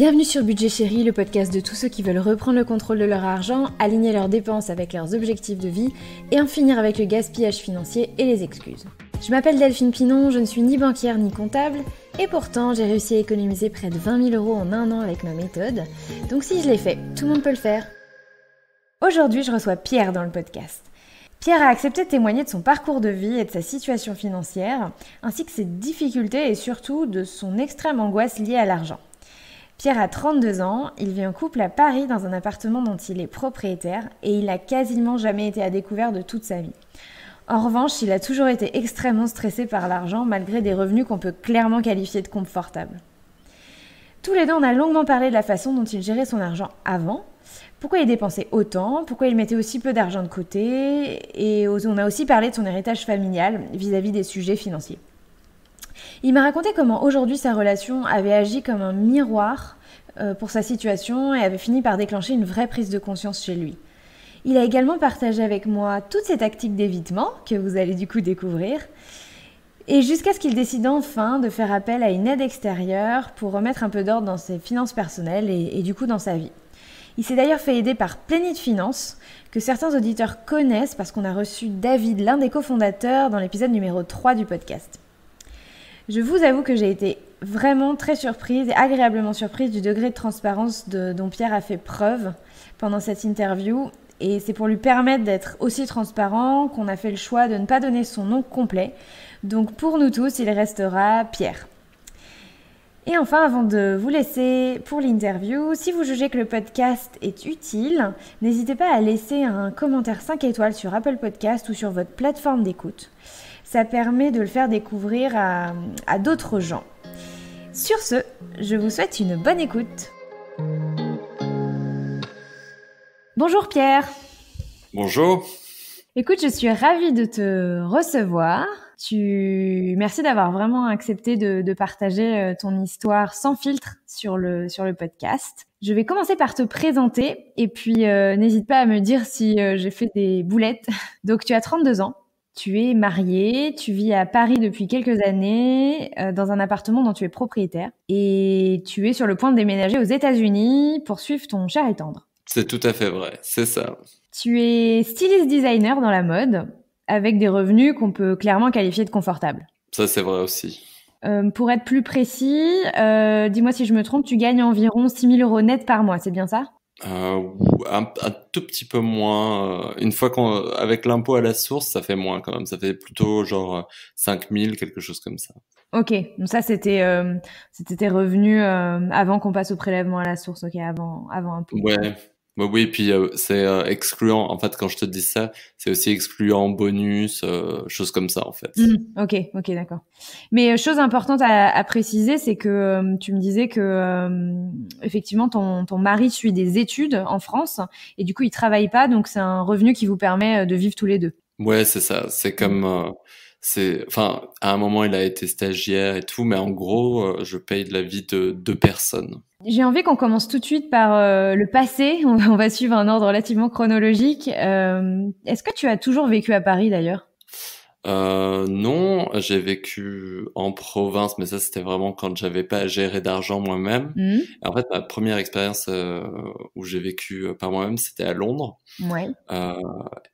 Bienvenue sur Budget Chéri, le podcast de tous ceux qui veulent reprendre le contrôle de leur argent, aligner leurs dépenses avec leurs objectifs de vie et en finir avec le gaspillage financier et les excuses. Je m'appelle Delphine Pinon, je ne suis ni banquière ni comptable et pourtant j'ai réussi à économiser près de 20 000 € en un an avec ma méthode. Donc si je l'ai fait, tout le monde peut le faire. Aujourd'hui, je reçois Pierre dans le podcast. Pierre a accepté de témoigner de son parcours de vie et de sa situation financière, ainsi que ses difficultés et surtout de son extrême angoisse liée à l'argent. Pierre a 32 ans, il vit en couple à Paris dans un appartement dont il est propriétaire et il n'a quasiment jamais été à découvert de toute sa vie. En revanche, il a toujours été extrêmement stressé par l'argent malgré des revenus qu'on peut clairement qualifier de confortables. Tous les deux, on a longuement parlé de la façon dont il gérait son argent avant, pourquoi il dépensait autant, pourquoi il mettait aussi peu d'argent de côté et on a aussi parlé de son héritage familial vis-à-vis des sujets financiers. Il m'a raconté comment aujourd'hui sa relation avait agi comme un miroir pour sa situation et avait fini par déclencher une vraie prise de conscience chez lui. Il a également partagé avec moi toutes ses tactiques d'évitement, que vous allez du coup découvrir, et jusqu'à ce qu'il décide enfin de faire appel à une aide extérieure pour remettre un peu d'ordre dans ses finances personnelles et du coup dans sa vie. Il s'est d'ailleurs fait aider par Plénitude Finance, que certains auditeurs connaissent parce qu'on a reçu David, l'un des cofondateurs, dans l'épisode numéro 3 du podcast. Je vous avoue que j'ai été vraiment très surprise et agréablement surprise du degré de transparence dont Pierre a fait preuve pendant cette interview. Et c'est pour lui permettre d'être aussi transparent qu'on a fait le choix de ne pas donner son nom complet. Donc pour nous tous, il restera Pierre. Et enfin, avant de vous laisser pour l'interview, si vous jugez que le podcast est utile, n'hésitez pas à laisser un commentaire 5 étoiles sur Apple Podcast ou sur votre plateforme d'écoute. Ça permet de le faire découvrir à d'autres gens. Sur ce, je vous souhaite une bonne écoute. Bonjour Pierre. Bonjour. Écoute, je suis ravie de te recevoir. Merci d'avoir vraiment accepté de partager ton histoire sans filtre sur le podcast. Je vais commencer par te présenter et puis n'hésite pas à me dire si j'ai fait des boulettes. Donc tu as 32 ans. Tu es marié, tu vis à Paris depuis quelques années, dans un appartement dont tu es propriétaire, et tu es sur le point de déménager aux États-Unis pour suivre ton cher et tendre. C'est tout à fait vrai, c'est ça. Tu es styliste designer dans la mode, avec des revenus qu'on peut clairement qualifier de confortables. Ça, c'est vrai aussi. Pour être plus précis, dis-moi si je me trompe, tu gagnes environ 6 000 € net par mois, c'est bien ça ? Un tout petit peu moins. Une fois avec l'impôt à la source, ça fait moins quand même. Ça fait plutôt genre 5 000, quelque chose comme ça. Ok, donc ça c'était tes revenus avant qu'on passe au prélèvement à la source, ok, avant impôt. Ouais. Bah oui, puis c'est excluant. En fait, quand je te dis ça, c'est aussi excluant bonus, choses comme ça en fait. Ok, d'accord. Mais chose importante à préciser, c'est que tu me disais que effectivement ton mari suit des études en France et du coup il travaille pas, donc c'est un revenu qui vous permet de vivre tous les deux. Ouais, c'est ça. C'est comme enfin, à un moment, il a été stagiaire et tout, mais en gros, je paye de la vie de 2 personnes. J'ai envie qu'on commence tout de suite par le passé. On va suivre un ordre relativement chronologique. Est-ce que tu as toujours vécu à Paris d'ailleurs ? Non, j'ai vécu en province, mais ça c'était vraiment quand j'avais pas à gérer d'argent moi-même. Et en fait, ma première expérience où j'ai vécu par moi-même, c'était à Londres. Ouais.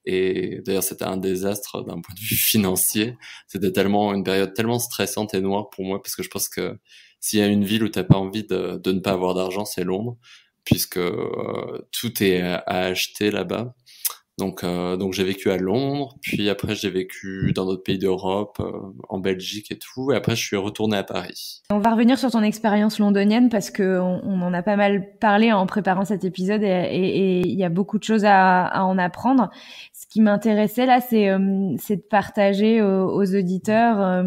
Et d'ailleurs, c'était un désastre d'un point de vue financier. C'était une période tellement stressante et noire pour moi, parce que je pense que s'il y a une ville où t'as pas envie de ne pas avoir d'argent, c'est Londres, puisque tout est à acheter là-bas. Donc j'ai vécu à Londres, puis après j'ai vécu dans d'autres pays d'Europe, en Belgique et tout, et après je suis retourné à Paris. On va revenir sur ton expérience londonienne parce que on en a pas mal parlé en préparant cet épisode et il y a beaucoup de choses à en apprendre. Ce qui m'intéressait là, c'est de partager aux auditeurs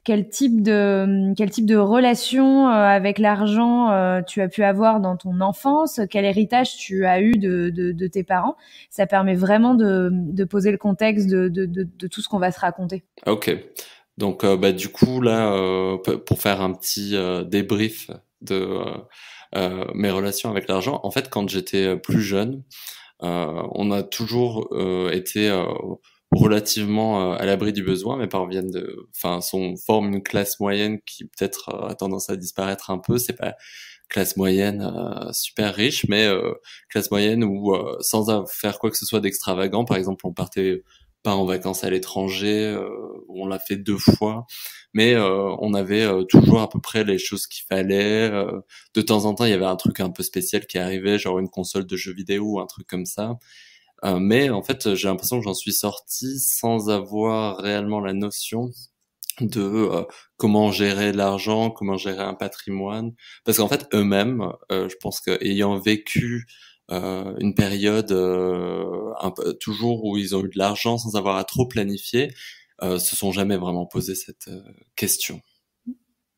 quel type de relation avec l'argent tu as pu avoir dans ton enfance, quel héritage tu as eu de tes parents. Ça permet vraiment de poser le contexte de tout ce qu'on va se raconter. Ok. Donc du coup là, pour faire un petit débrief de mes relations avec l'argent, en fait quand j'étais plus jeune, on a toujours été relativement à l'abri du besoin. Mes parents forment une classe moyenne qui peut-être a tendance à disparaître un peu. C'est pas classe moyenne super riche, mais classe moyenne où sans faire quoi que ce soit d'extravagant, par exemple, on partait pas en vacances à l'étranger, on l'a fait 2 fois, mais on avait toujours à peu près les choses qu'il fallait. De temps en temps, il y avait un truc un peu spécial qui arrivait, genre une console de jeux vidéo ou un truc comme ça. Mais en fait, j'ai l'impression que j'en suis sorti sans avoir réellement la notion de comment gérer l'argent, comment gérer un patrimoine. Parce qu'en fait, eux-mêmes, je pense qu'ayant vécu une période un peu, toujours où ils ont eu de l'argent sans avoir à trop planifier, se sont jamais vraiment posé cette question.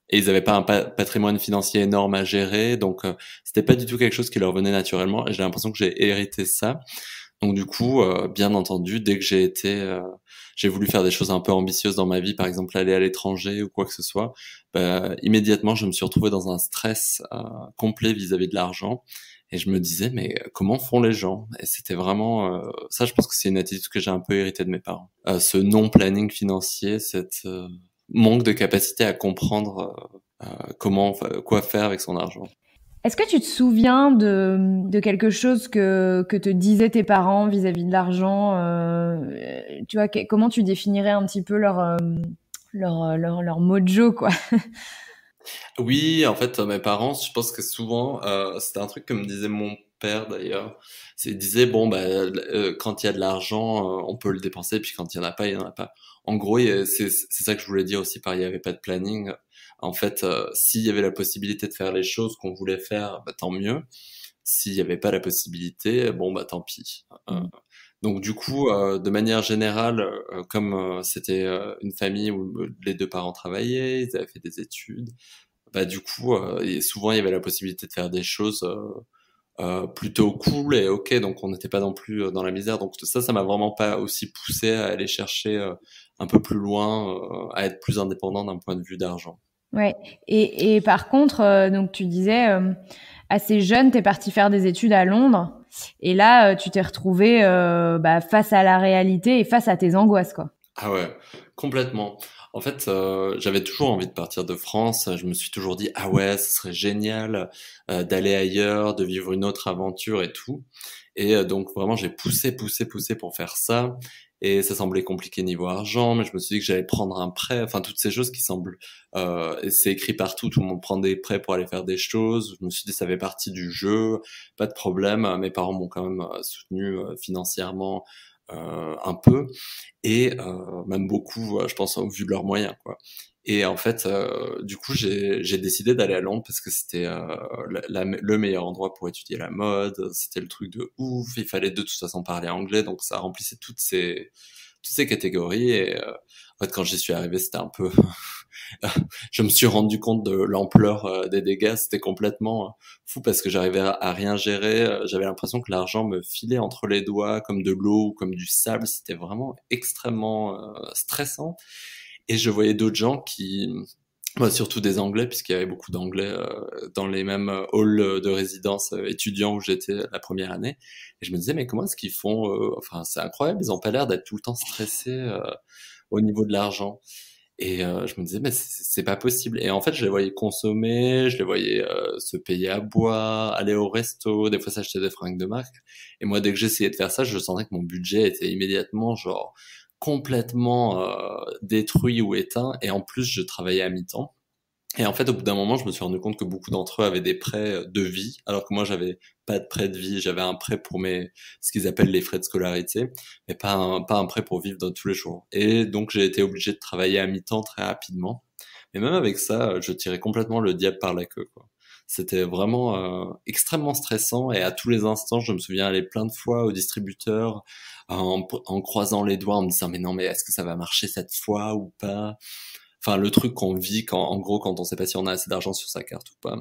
Et ils n'avaient pas un patrimoine financier énorme à gérer, donc c'était pas du tout quelque chose qui leur venait naturellement. Et j'ai l'impression que j'ai hérité ça. Donc du coup, bien entendu, dès que j'ai voulu faire des choses un peu ambitieuses dans ma vie, par exemple aller à l'étranger ou quoi que ce soit, bah, immédiatement je me suis retrouvé dans un stress complet vis-à-vis de l'argent. Et je me disais, mais comment font les gens? Et c'était vraiment ça, je pense que c'est une attitude que j'ai un peu héritée de mes parents. Ce non-planning financier, cette manque de capacité à comprendre quoi faire avec son argent. Est-ce que tu te souviens de quelque chose que te disaient tes parents vis-à-vis de l'argent? Tu vois, comment tu définirais un petit peu leur mojo, quoi? Oui, en fait, mes parents, je pense que souvent, c'était un truc que me disait mon père d'ailleurs. Il disait, bon, bah, quand il y a de l'argent, on peut le dépenser, puis quand il y en a pas, il y en a pas. En gros, c'est ça que je voulais dire aussi par il y avait pas de planning. En fait, s'il y avait la possibilité de faire les choses qu'on voulait faire, bah, tant mieux. S'il y avait pas la possibilité, bon, bah, tant pis. Donc du coup, de manière générale, comme c'était une famille où les 2 parents travaillaient, ils avaient fait des études, bah du coup, et souvent il y avait la possibilité de faire des choses plutôt cool et ok, donc on n'était pas non plus dans la misère. Donc ça m'a vraiment pas aussi poussé à aller chercher un peu plus loin, à être plus indépendant d'un point de vue d'argent. Ouais. Et par contre, donc tu disais assez jeune, t'es parti faire des études à Londres, et là, tu t'es retrouvé face à la réalité et face à tes angoisses, quoi. Ah ouais, complètement. En fait, j'avais toujours envie de partir de France. Je me suis toujours dit, ah ouais, ce serait génial d'aller ailleurs, de vivre une autre aventure et tout. Et donc vraiment, j'ai poussé pour faire ça. Et ça semblait compliqué niveau argent, mais je me suis dit que j'allais prendre un prêt. Enfin, toutes ces choses qui semblent... et c'est écrit partout, tout le monde prend des prêts pour aller faire des choses. Je me suis dit, ça fait partie du jeu, pas de problème. Mes parents m'ont quand même soutenu financièrement un peu et même beaucoup, je pense, au vu de leurs moyens, quoi. Et en fait, du coup, j'ai décidé d'aller à Londres parce que c'était le meilleur endroit pour étudier la mode. C'était le truc de ouf. Il fallait de toute façon parler anglais, donc ça remplissait toutes ces catégories. Et en fait, quand j'y suis arrivé, c'était un peu je me suis rendu compte de l'ampleur des dégâts. C'était complètement fou parce que j'arrivais à rien gérer. J'avais l'impression que l'argent me filait entre les doigts comme de l'eau ou comme du sable. C'était vraiment extrêmement stressant. Et je voyais d'autres gens surtout des Anglais, puisqu'il y avait beaucoup d'Anglais dans les mêmes halls de résidence étudiants où j'étais la première année. Et je me disais, mais comment est-ce qu'ils font Enfin, c'est incroyable, ils ont pas l'air d'être tout le temps stressés au niveau de l'argent. Et je me disais, mais c'est pas possible. Et en fait, je les voyais consommer, je les voyais se payer à boire, aller au resto, des fois s'acheter des fringues de marque. Et moi, dès que j'essayais de faire ça, je sentais que mon budget était immédiatement, genre, complètement détruit ou éteint. Et en plus, je travaillais à mi-temps. Et en fait, au bout d'un moment, je me suis rendu compte que beaucoup d'entre eux avaient des prêts de vie, alors que moi, j'avais pas de prêt de vie. J'avais un prêt pour ce qu'ils appellent les frais de scolarité, mais pas un prêt pour vivre dans tous les jours. Et donc, j'ai été obligé de travailler à mi-temps très rapidement. Mais même avec ça, je tirais complètement le diable par la queue, quoi. C'était vraiment extrêmement stressant et à tous les instants, je me souviens aller plein de fois au distributeur en croisant les doigts, en me disant mais non, mais est-ce que ça va marcher cette fois ou pas? Enfin, le truc qu'on vit en gros, quand on sait pas si on a assez d'argent sur sa carte ou pas.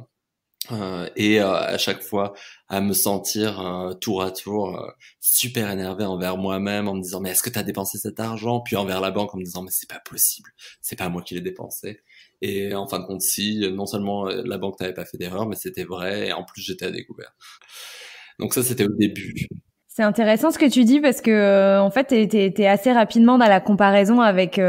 Et à chaque fois, à me sentir tour à tour super énervé envers moi-même, en me disant mais est-ce que tu as dépensé cet argent? Puis envers la banque en me disant mais c'est pas possible, c'est pas moi qui l'ai dépensé. Et en fin de compte, si non seulement la banque n'avait pas fait d'erreur, mais c'était vrai, et en plus j'étais à découvert. Donc ça, c'était au début. C'est intéressant ce que tu dis parce que en fait t'es assez rapidement dans la comparaison avec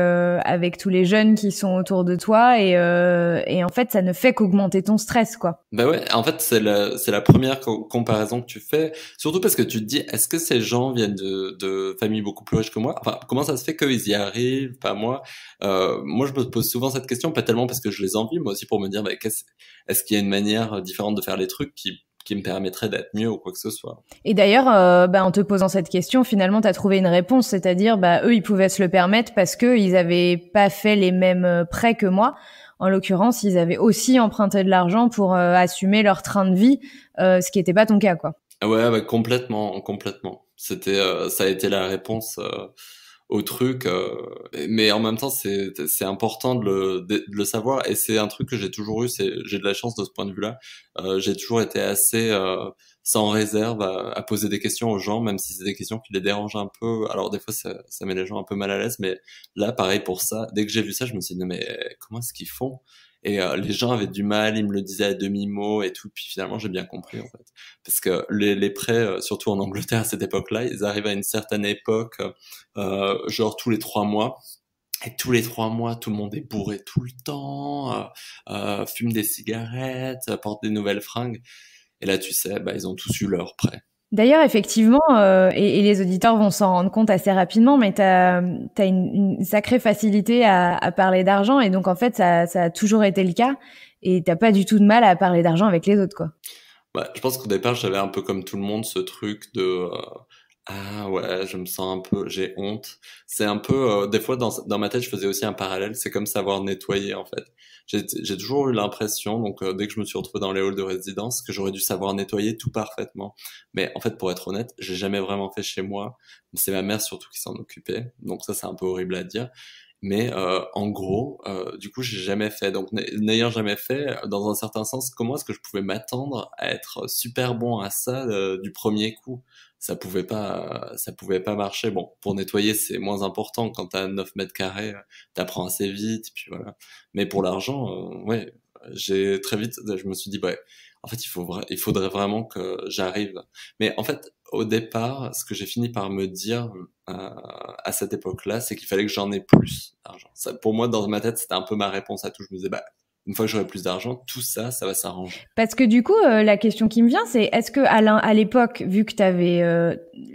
tous les jeunes qui sont autour de toi et en fait ça ne fait qu'augmenter ton stress quoi. Bah ouais, en fait, c'est la première comparaison que tu fais, surtout parce que tu te dis, est-ce que ces gens viennent de familles beaucoup plus riches que moi? Enfin, comment ça se fait qu'ils y arrivent, pas moi? Moi, je me pose souvent cette question, pas tellement parce que je les envie, mais aussi pour me dire, bah, est-ce qu'il y a une manière différente de faire les trucs qui me permettrait d'être mieux ou quoi que ce soit? Et d'ailleurs, en te posant cette question, finalement, t'as trouvé une réponse, c'est-à-dire, eux, ils pouvaient se le permettre parce que ils avaient pas fait les mêmes prêts que moi. En l'occurrence, ils avaient aussi emprunté de l'argent pour assumer leur train de vie, ce qui était pas ton cas, quoi. Ah ouais, bah, complètement, complètement. Ça a été la réponse au truc, mais en même temps, c'est important de le savoir, et c'est un truc que j'ai toujours eu. J'ai de la chance de ce point de vue-là. J'ai toujours été assez sans réserve à poser des questions aux gens, même si c'est des questions qui les dérangent un peu. Alors des fois, ça met les gens un peu mal à l'aise, mais là, pareil pour ça. Dès que j'ai vu ça, je me suis dit, mais comment est-ce qu'ils font? Et les gens avaient du mal, ils me le disaient à demi-mot et tout. Puis finalement, j'ai bien compris en fait, parce que les prêts, surtout en Angleterre à cette époque-là, ils arrivent à une certaine époque, genre tous les 3 mois. Et tous les 3 mois, tout le monde est bourré tout le temps, fume des cigarettes, porte des nouvelles fringues. Et là, tu sais, bah, ils ont tous eu leur prêt. D'ailleurs, effectivement, et les auditeurs vont s'en rendre compte assez rapidement, mais t'as une sacrée facilité à parler d'argent, et donc en fait, ça a toujours été le cas, et t'as pas du tout de mal à parler d'argent avec les autres, quoi. Bah, je pense qu'au départ, j'avais un peu comme tout le monde ce truc de ah ouais, je me sens un peu, j'ai honte. C'est un peu des fois dans ma tête, je faisais aussi un parallèle. C'est comme savoir nettoyer en fait. J'ai toujours eu l'impression, donc dès que je me suis retrouvé dans les halls de résidence, que j'aurais dû savoir nettoyer tout parfaitement. Mais en fait, pour être honnête, j'ai jamais vraiment fait chez moi. C'est ma mère surtout qui s'en occupait. Donc ça, c'est un peu horrible à dire. Mais en gros, du coup, j'ai jamais fait. Donc, n'ayant jamais fait, dans un certain sens, comment est-ce que je pouvais m'attendre à être super bon à ça du premier coup? Ça pouvait pas marcher. Bon, pour nettoyer, c'est moins important. Quand t'as 9 mètres carrés, t'apprends assez vite, puis voilà. Mais pour l'argent, ouais, j'ai très vite, je me suis dit, bah, en fait, il faudrait vraiment que j'arrive. Mais en fait, au départ, ce que j'ai fini par me dire à cette époque-là, c'est qu'il fallait que j'en ai plus d'argent. Ça, pour moi, dans ma tête, c'était un peu ma réponse à tout. Je me disais, bah, une fois que j'aurai plus d'argent, tout ça, ça va s'arranger. Parce que du coup, la question qui me vient, c'est est-ce que à l'époque, vu que t'avais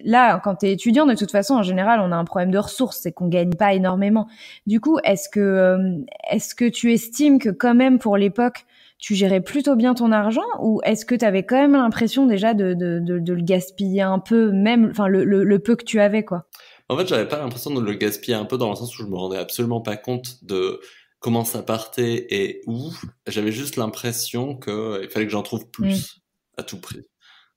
là, quand t'es étudiant, de toute façon, en général, on a un problème de ressources, c'est qu'on gagne pas énormément. Du coup, est-ce que tu estimes que quand même pour l'époque, tu gérais plutôt bien ton argent, ou est-ce que t'avais quand même l'impression déjà de le gaspiller un peu, même, enfin le peu que tu avais quoi? En fait, j'avais pas l'impression de le gaspiller un peu dans le sens où je me rendais absolument pas compte de comment ça partait et où. J'avais juste l'impression que il fallait que j'en trouve Mm. plus à tout prix.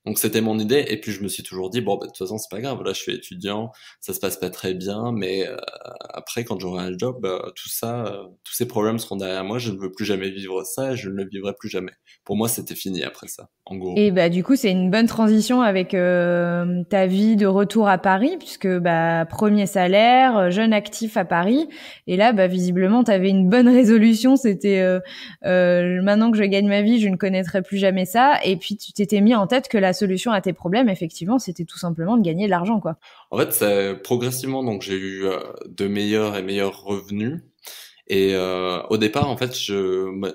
Donc c'était mon idée, et puis je me suis toujours dit, bon, bah, de toute façon, c'est pas grave, là je suis étudiant, ça se passe pas très bien, mais après, quand j'aurai un job, tout ça, tous ces problèmes seront derrière moi, je ne veux plus jamais vivre ça, et je ne le vivrai plus jamais. Pour moi, c'était fini après ça, en gros. Et bah du coup, c'est une bonne transition avec ta vie de retour à Paris, puisque bah premier salaire, jeune actif à Paris, et là bah visiblement tu avais une bonne résolution, c'était maintenant que je gagne ma vie, je ne connaîtrai plus jamais ça, et puis tu t'étais mis en tête que la solution à tes problèmes, effectivement, c'était tout simplement de gagner de l'argent quoi. En fait, progressivement, donc j'ai eu de meilleurs et meilleurs revenus. Et au départ, en fait,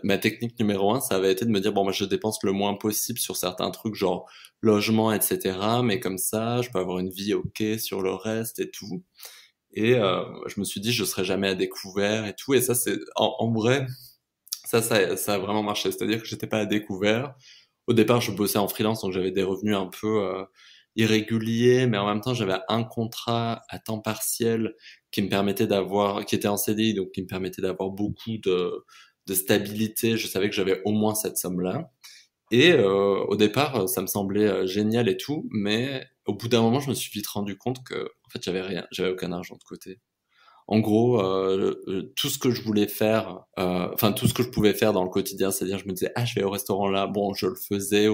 ma technique numéro 1, ça avait été de me dire, bon, moi, je dépense le moins possible sur certains trucs, genre logement, etc. Mais comme ça, je peux avoir une vie ok sur le reste et tout. Et je me suis dit, je serai jamais à découvert et tout. Et ça, c'est en vrai, ça a vraiment marché. C'est-à-dire que j'étais pas à découvert. Au départ, je bossais en freelance, donc j'avais des revenus un peu irréguliers, mais en même temps, j'avais un contrat à temps partiel qui était en CDI, donc qui me permettait d'avoir beaucoup de stabilité. Je savais que j'avais au moins cette somme-là. Et au départ, ça me semblait génial et tout, mais au bout d'un moment, je me suis vite rendu compte que, en fait, j'avais rien, j'avais aucun argent de côté. En gros, tout ce que je voulais faire, enfin tout ce que je pouvais faire dans le quotidien, c'est-à-dire je me disais ah je vais au restaurant là, bon je le faisais,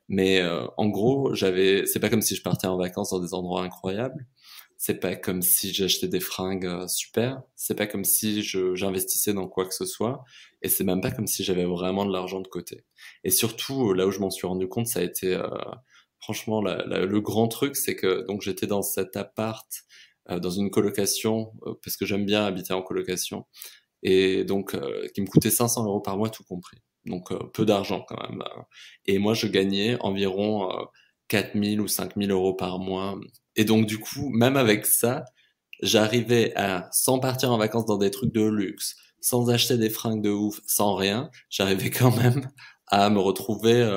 mais en gros c'est pas comme si je partais en vacances dans des endroits incroyables, c'est pas comme si j'achetais des fringues super, c'est pas comme si j'investissais dans quoi que ce soit, et c'est même pas comme si j'avais vraiment de l'argent de côté. Et surtout là où je m'en suis rendu compte, ça a été Franchement, le grand truc, c'est que donc j'étais dans cet appart, dans une colocation, parce que j'aime bien habiter en colocation, et donc qui me coûtait 500 euros par mois tout compris. Donc peu d'argent quand même. Et moi, je gagnais environ 4 000 ou 5 000 euros par mois. Et donc du coup, même avec ça, j'arrivais à, sans partir en vacances dans des trucs de luxe, sans acheter des fringues de ouf, sans rien, j'arrivais quand même à me retrouver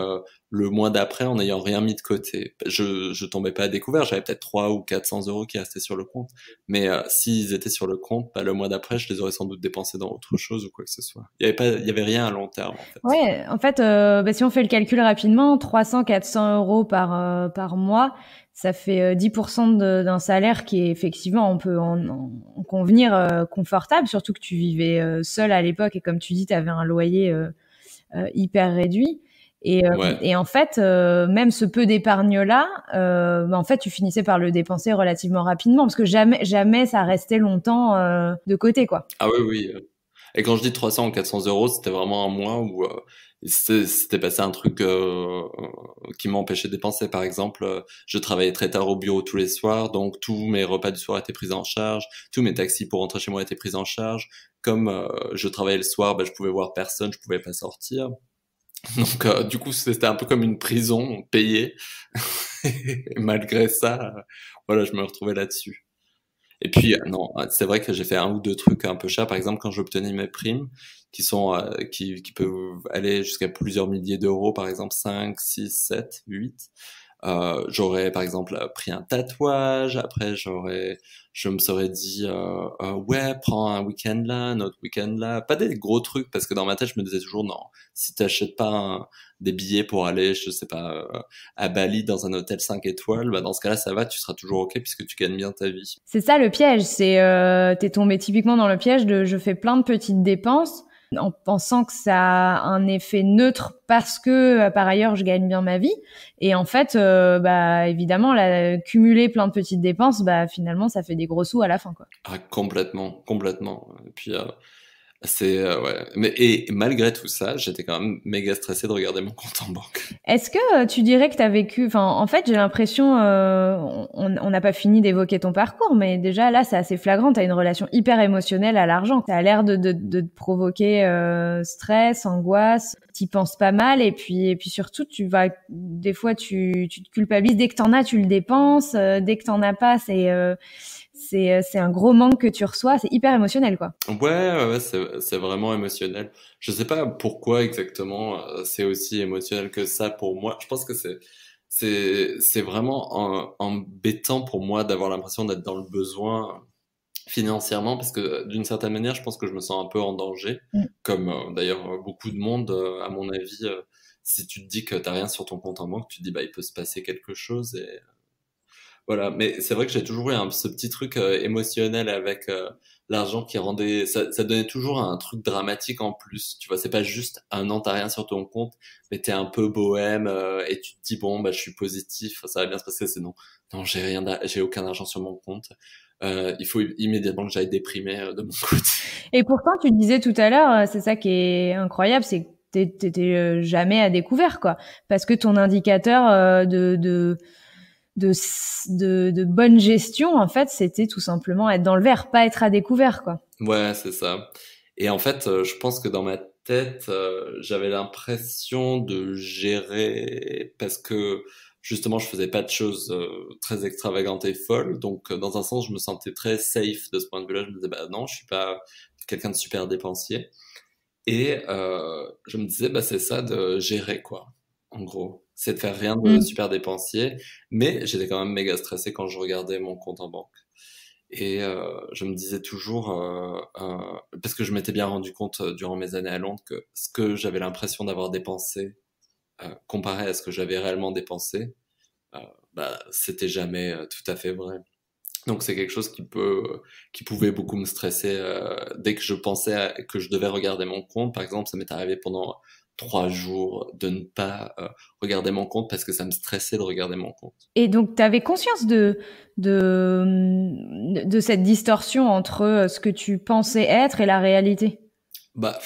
le mois d'après en n'ayant rien mis de côté. Je tombais pas à découvert, j'avais peut-être 300 ou 400 euros qui restaient sur le compte. Mais s'ils étaient sur le compte, bah, le mois d'après, je les aurais sans doute dépensés dans autre chose ou quoi que ce soit. Il y avait rien à long terme, en fait. Ouais, en fait, si on fait le calcul rapidement, 300-400 euros par mois, ça fait 10% d'un salaire qui est effectivement, on peut en convenir, confortable, surtout que tu vivais seul à l'époque et comme tu dis, tu avais un loyer hyper réduit. Ouais. Et en fait, même ce peu d'épargne-là, en fait, tu finissais par le dépenser relativement rapidement parce que jamais ça restait longtemps de côté, quoi. Ah oui, oui. Et quand je dis 300 ou 400 euros, c'était vraiment un mois où c'était passé un truc qui m'empêchait de dépenser. Par exemple, je travaillais très tard au bureau tous les soirs, donc tous mes repas du soir étaient pris en charge, tous mes taxis pour rentrer chez moi étaient pris en charge. Comme je travaillais le soir, je pouvais voir personne, je pouvais pas sortir. Donc du coup, c'était un peu comme une prison payée. Et malgré ça, voilà, je me retrouvais là-dessus. Et puis, non, c'est vrai que j'ai fait un ou deux trucs un peu chers. Par exemple, quand j'obtenais mes primes, qui peuvent aller jusqu'à plusieurs milliers d'euros, par exemple 5, 6, 7, 8. J'aurais, par exemple, pris un tatouage. Après, je me serais dit, ouais, prends un week-end là, un autre week-end là. Pas des gros trucs, parce que dans ma tête, je me disais toujours, non, si t'achètes pas des billets pour aller, je sais pas, à Bali dans un hôtel 5 étoiles, bah dans ce cas-là, ça va, tu seras toujours OK puisque tu gagnes bien ta vie. C'est ça le piège, c'est t'es tombé typiquement dans le piège de je fais plein de petites dépenses en pensant que ça a un effet neutre parce que par ailleurs je gagne bien ma vie et en fait évidemment cumuler plein de petites dépenses finalement ça fait des gros sous à la fin quoi. Ah, complètement, complètement. Et puis, c'est ouais. Mais et malgré tout ça, j'étais quand même méga stressé de regarder mon compte en banque. Est-ce que tu dirais que tu as vécu en fait j'ai l'impression on n'a pas fini d'évoquer ton parcours mais déjà là c'est assez flagrant, tu as une relation hyper émotionnelle à l'argent. Ça a l'air de te provoquer stress, angoisse, t'y penses pas mal et puis surtout des fois tu te culpabilises dès que t'en as, tu le dépenses, dès que t'en as pas c'est un gros manque que tu reçois, c'est hyper émotionnel quoi. Ouais, c'est vraiment émotionnel. Je sais pas pourquoi exactement c'est aussi émotionnel que ça pour moi. Je pense que c'est vraiment embêtant pour moi d'avoir l'impression d'être dans le besoin financièrement parce que d'une certaine manière, je pense que je me sens un peu en danger, comme d'ailleurs beaucoup de monde à mon avis. Si tu te dis que t'as rien sur ton compte en banque, tu te dis bah il peut se passer quelque chose et voilà, mais c'est vrai que j'ai toujours eu ce petit truc émotionnel avec l'argent qui rendait ça donnait toujours un truc dramatique en plus. Tu vois, c'est pas juste un an t'as rien sur ton compte, mais t'es un peu bohème et tu te dis bon bah je suis positif, ça va bien se passer. C'est non j'ai aucun argent sur mon compte. Il faut immédiatement que j'aille déprimer de mon côté. Et pourtant, tu disais tout à l'heure, c'est ça qui est incroyable, c'est que t'étais jamais à découvert, quoi. Parce que ton indicateur de bonne gestion, en fait, c'était tout simplement être dans le vert, pas être à découvert, quoi. Ouais, c'est ça. Et en fait, je pense que dans ma tête, j'avais l'impression de gérer parce que justement, je faisais pas de choses très extravagantes et folles. Donc, dans un sens, je me sentais très safe de ce point de vue-là. Je me disais, bah non, je suis pas quelqu'un de super dépensier. Et je me disais, bah c'est ça de gérer, quoi. En gros, c'est de faire rien de super dépensier. Mais j'étais quand même méga stressé quand je regardais mon compte en banque. Et je me disais toujours, parce que je m'étais bien rendu compte durant mes années à Londres que ce que j'avais l'impression d'avoir dépensé, comparé à ce que j'avais réellement dépensé, euh, bah, c'était jamais tout à fait vrai. Donc c'est quelque chose qui pouvait beaucoup me stresser dès que je pensais que je devais regarder mon compte. Par exemple, ça m'est arrivé pendant 3 jours de ne pas regarder mon compte parce que ça me stressait de regarder mon compte. Et donc, tu avais conscience de cette distorsion entre ce que tu pensais être et la réalité? Bah,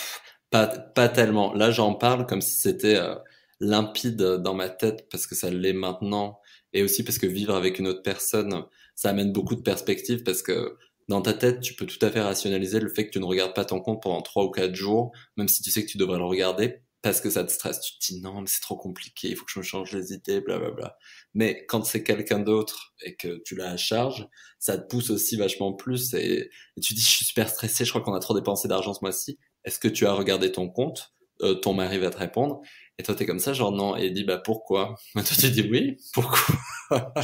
pas tellement. Là, j'en parle comme si c'était limpide dans ma tête parce que ça l'est maintenant, et aussi parce que vivre avec une autre personne, ça amène beaucoup de perspectives parce que dans ta tête, tu peux tout à fait rationaliser le fait que tu ne regardes pas ton compte pendant 3 ou 4 jours, même si tu sais que tu devrais le regarder, parce que ça te stresse. Tu te dis non, mais c'est trop compliqué, il faut que je me change les idées, blablabla. Mais quand c'est quelqu'un d'autre et que tu l'as à charge, ça te pousse aussi vachement plus et tu dis je suis super stressé, je crois qu'on a trop dépensé d'argent ce mois-ci. Est-ce que tu as regardé ton compte? Ton mari va te répondre. Et toi, t'es comme ça, genre non. Et il dit bah pourquoi? Et toi, tu dis oui, pourquoi?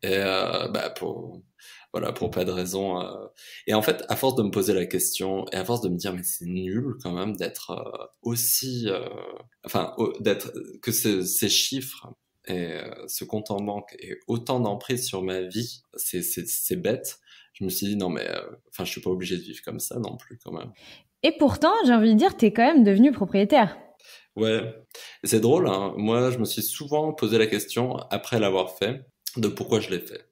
Et bah voilà, pour pas de raison. Et en fait, à force de me poser la question et à force de me dire mais c'est nul quand même d'être aussi, d'être que ces chiffres et ce compte en banque et autant d'emprise sur ma vie, c'est bête. Je me suis dit non mais je suis pas obligé de vivre comme ça non plus quand même. Et pourtant, j'ai envie de dire, t'es quand même devenu propriétaire. Ouais, et c'est drôle, hein. Moi, je me suis souvent posé la question après l'avoir fait de pourquoi je l'ai fait.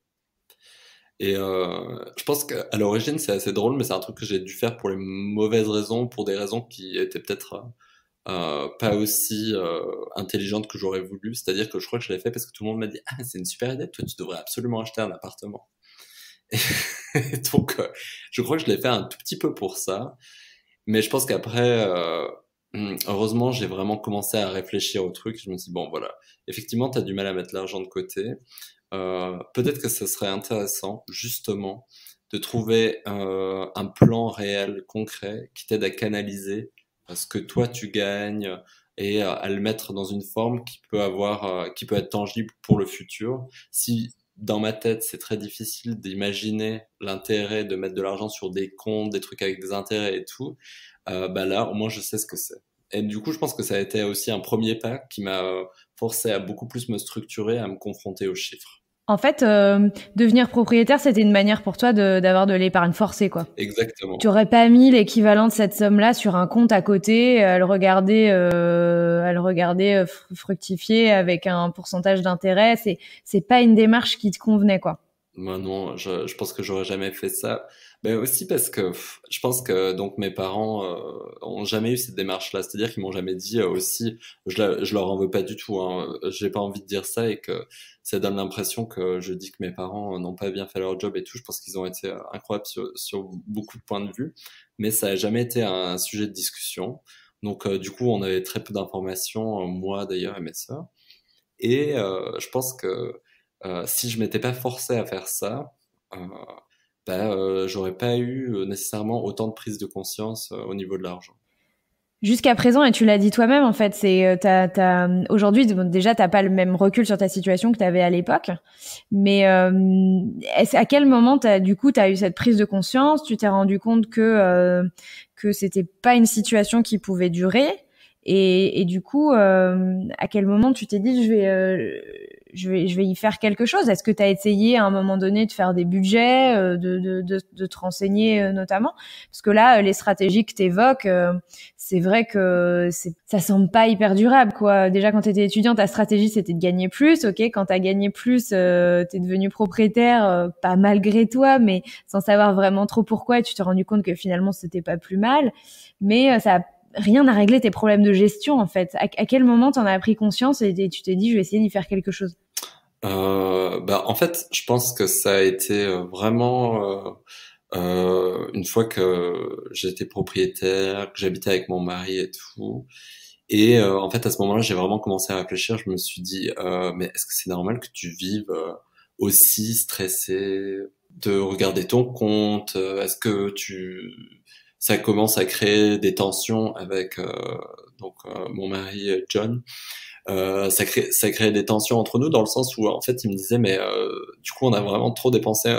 Et je pense qu'à l'origine, c'est assez drôle, mais c'est un truc que j'ai dû faire pour les mauvaises raisons, pour des raisons qui étaient peut-être pas aussi intelligentes que j'aurais voulu. C'est-à-dire que je crois que je l'ai fait parce que tout le monde m'a dit ah c'est une super idée, toi tu devrais absolument acheter un appartement. Et donc je crois que je l'ai fait un tout petit peu pour ça, mais je pense qu'après heureusement j'ai vraiment commencé à réfléchir au truc. Je me suis dit bon voilà, effectivement t'as du mal à mettre l'argent de côté. Peut-être que ce serait intéressant, justement, de trouver un plan réel, concret, qui t'aide à canaliser ce que toi tu gagnes et à le mettre dans une forme qui peut être tangible pour le futur. Si dans ma tête c'est très difficile d'imaginer l'intérêt de mettre de l'argent sur des comptes, des trucs avec des intérêts et tout, bah là au moins je sais ce que c'est. Et du coup, je pense que ça a été aussi un premier pas qui m'a forcé à beaucoup plus me structurer, à me confronter aux chiffres. En fait, devenir propriétaire, c'était une manière pour toi d'avoir de l'épargne forcée, quoi. Tu Exactement. aurais pas mis l'équivalent de cette somme-là sur un compte à côté, à le regarder, fructifier avec un pourcentage d'intérêt. C'est pas une démarche qui te convenait, quoi. Moi non, je pense que j'aurais jamais fait ça. Mais aussi parce que je pense que donc mes parents ont jamais eu cette démarche-là. C'est-à-dire qu'ils m'ont jamais dit aussi. Je leur en veux pas du tout. Hein. J'ai pas envie de dire ça et que ça donne l'impression que je dis que mes parents n'ont pas bien fait leur job et tout. Je pense qu'ils ont été incroyables sur beaucoup de points de vue, mais ça a jamais été un sujet de discussion. Donc du coup, on avait très peu d'informations, moi d'ailleurs et mes sœurs. Et je pense que si je m'étais pas forcé à faire ça, euh, j'aurais pas eu nécessairement autant de prise de conscience au niveau de l'argent. Jusqu'à présent, et tu l'as dit toi-même, en fait, aujourd'hui, bon, déjà, t'as pas le même recul sur ta situation que t'avais à l'époque. Mais à quel moment t'as eu cette prise de conscience? Tu t'es rendu compte que c'était pas une situation qui pouvait durer. Et du coup, à quel moment tu t'es dit je vais y faire quelque chose? Est-ce que tu as essayé à un moment donné de faire des budgets, de te renseigner notamment? Parce que là, les stratégies que tu évoques, c'est vrai que ça semble pas hyper durable, quoi. Déjà, quand tu étais étudiant, ta stratégie, c'était de gagner plus. Ok, quand tu as gagné plus, tu es devenu propriétaire, pas malgré toi, mais sans savoir vraiment trop pourquoi. Et tu t'es rendu compte que finalement, c'était pas plus mal. Mais rien n'a réglé tes problèmes de gestion, en fait. À quel moment t'en as pris conscience et tu t'es dit, je vais essayer d'y faire quelque chose? En fait, je pense que ça a été vraiment une fois que j'étais propriétaire, que j'habitais avec mon mari et tout. Et en fait, à ce moment-là, j'ai vraiment commencé à réfléchir. Je me suis dit, mais est-ce que c'est normal que tu vives aussi stressé de regarder ton compte? Est-ce que ça commence à créer des tensions avec mon mari John. Ça crée des tensions entre nous dans le sens où en fait il me disait mais du coup on a vraiment trop dépensé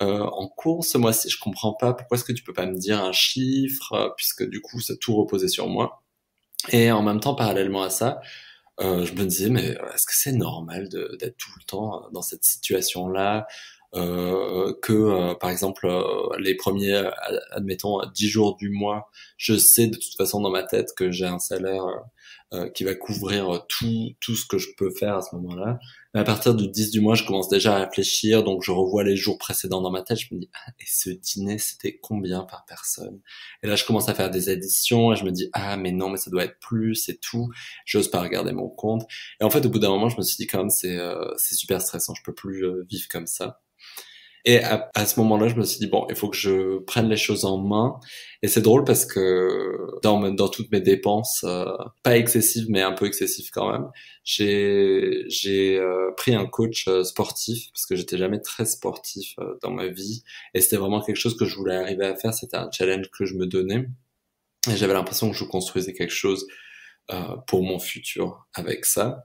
en cours ce mois-ci, je comprends pas pourquoi est-ce que tu peux pas me dire un chiffre puisque du coup ça tout reposait sur moi. Et en même temps parallèlement à ça je me disais mais est-ce que c'est normal d'être tout le temps dans cette situation-là, que par exemple les premiers admettons 10 jours du mois, je sais de toute façon dans ma tête que j'ai un salaire qui va couvrir tout ce que je peux faire à ce moment-là, Mais à partir du 10 du mois, je commence déjà à réfléchir, donc je revois les jours précédents dans ma tête, je me dis, ah, et ce dîner, c'était combien par personne? Et là, je commence à faire des additions, et je me dis, ah, mais non, mais ça doit être plus, et tout. J'ose pas regarder mon compte. Et en fait, au bout d'un moment, je me suis dit, quand même, c'est super stressant, je peux plus vivre comme ça. Et à ce moment-là, je me suis dit, bon, il faut que je prenne les choses en main. Et c'est drôle parce que dans toutes mes dépenses, pas excessives, mais un peu excessives quand même, j'ai pris un coach sportif parce que j'étais jamais très sportif dans ma vie. Et c'était vraiment quelque chose que je voulais arriver à faire. C'était un challenge que je me donnais. Et j'avais l'impression que je construisais quelque chose pour mon futur avec ça.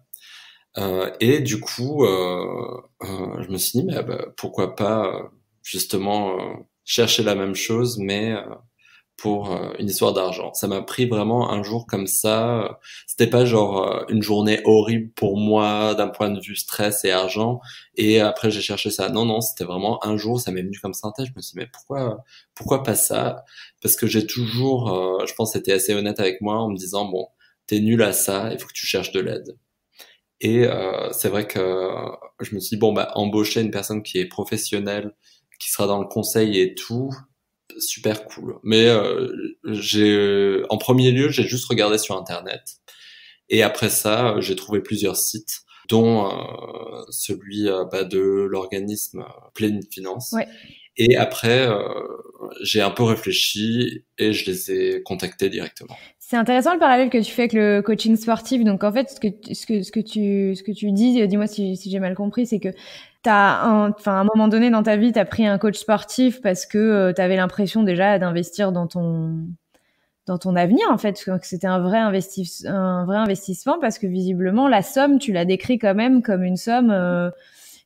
Et du coup, je me suis dit, mais bah, pourquoi pas justement chercher la même chose, mais pour une histoire d'argent. Ça m'a pris vraiment un jour comme ça. C'était pas genre une journée horrible pour moi d'un point de vue stress et argent. Et après j'ai cherché ça. Non, non, c'était vraiment un jour. Ça m'est venu comme ça en tête. Je me suis dit, mais pourquoi pas ça? Parce que j'ai toujours, je pense, été assez honnête avec moi en me disant, bon, t'es nul à ça. Il faut que tu cherches de l'aide. Et c'est vrai que je me suis dit, bon, bah, embaucher une personne qui est professionnelle, qui sera dans le conseil et tout, super cool. Mais en premier lieu, j'ai juste regardé sur Internet. Et après ça, j'ai trouvé plusieurs sites, dont celui bah, de l'organisme Plénitude Finance. Ouais. Et après, j'ai un peu réfléchi et je les ai contactés directement. C'est intéressant le parallèle que tu fais avec le coaching sportif. Donc en fait, ce que tu dis, dis-moi si j'ai mal compris, c'est que à un moment donné dans ta vie, t'as pris un coach sportif parce que t'avais l'impression déjà d'investir dans ton avenir en fait, que c'était un vrai investissement parce que visiblement la somme, tu l'as décrit quand même comme une somme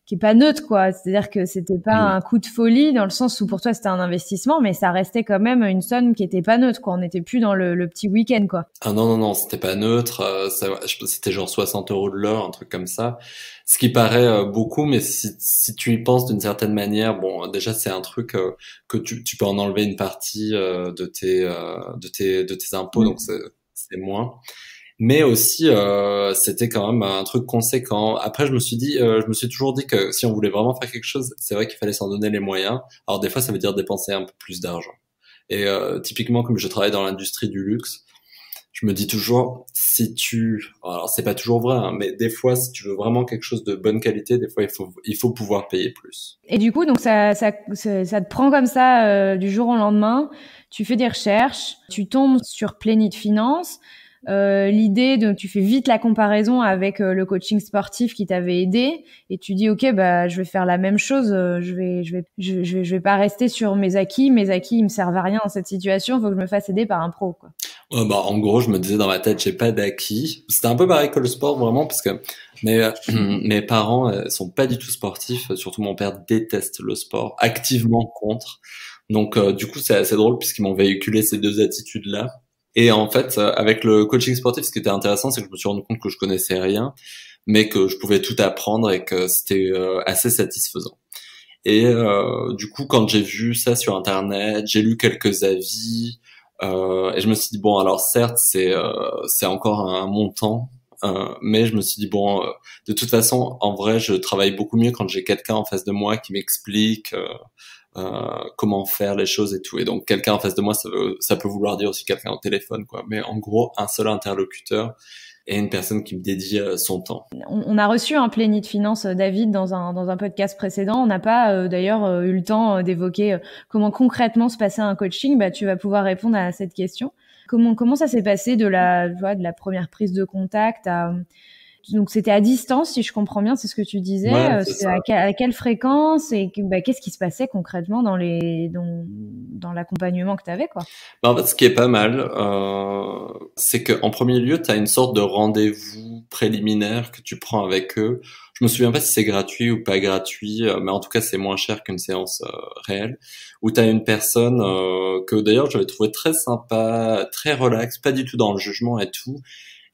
qui est pas neutre, quoi. C'est-à-dire que c'était pas un coup de folie dans le sens où pour toi c'était un investissement, mais ça restait quand même une somme qui était pas neutre, quoi. On n'était plus dans le petit week-end, quoi. Ah non, c'était pas neutre. C'était genre 60 € de l'heure, un truc comme ça. Ce qui paraît beaucoup, mais si tu y penses d'une certaine manière, bon, déjà c'est un truc que tu peux en enlever une partie de tes impôts, donc c'est moins. Mais aussi, c'était quand même un truc conséquent. Après, je me suis toujours dit que si on voulait vraiment faire quelque chose, c'est vrai qu'il fallait s'en donner les moyens. Alors des fois, ça veut dire dépenser un peu plus d'argent. Et typiquement, comme je travaille dans l'industrie du luxe, je me dis toujours, alors c'est pas toujours vrai, hein, mais des fois, si tu veux vraiment quelque chose de bonne qualité, des fois, il faut pouvoir payer plus. Et du coup, donc ça te prend comme ça du jour au lendemain. Tu fais des recherches, tu tombes sur Plénitude Finance. L'idée de tu fais vite la comparaison avec le coaching sportif qui t'avait aidé et tu dis ok bah je vais faire la même chose, je vais pas rester sur mes acquis ils me servent à rien dans cette situation, faut que je me fasse aider par un pro, quoi. Ouais, bah en gros je me disais dans ma tête j'ai pas d'acquis. C'était un peu pareil que le sport vraiment parce que mes parents sont pas du tout sportifs, surtout mon père déteste le sport, activement contre. Donc du coup c'est assez drôle puisqu'ils m'ont véhiculé ces deux attitudes là. Et en fait, avec le coaching sportif, ce qui était intéressant, c'est que je me suis rendu compte que je connaissais rien, mais que je pouvais tout apprendre et que c'était assez satisfaisant. Et du coup, quand j'ai vu ça sur Internet, j'ai lu quelques avis, et je me suis dit bon, alors certes, c'est encore un montant, mais je me suis dit bon, de toute façon, en vrai, je travaille beaucoup mieux quand j'ai quelqu'un en face de moi qui m'explique. Comment faire les choses et tout. Et donc quelqu'un en face de moi, ça peut vouloir dire aussi quelqu'un au téléphone, quoi. Mais en gros, un seul interlocuteur et une personne qui me dédie son temps. On a reçu un Plénitude Finance, David, dans un podcast précédent. On n'a pas d'ailleurs eu le temps d'évoquer comment concrètement se passait un coaching. Bah, tu vas pouvoir répondre à cette question. Comment ça s'est passé de la première prise de contact à... Donc c'était à distance, si je comprends bien, c'est ce que tu disais. Ouais, c'est à quelle fréquence et qu'est-ce qui se passait concrètement dans l'accompagnement que tu avais, quoi. En fait, ce qui est pas mal, c'est que en premier lieu, tu as une sorte de rendez-vous préliminaire que tu prends avec eux. Je me souviens pas si c'est gratuit ou pas gratuit, mais en tout cas c'est moins cher qu'une séance réelle. Où tu as une personne que d'ailleurs j'avais trouvé très sympa, très relax, pas du tout dans le jugement et tout,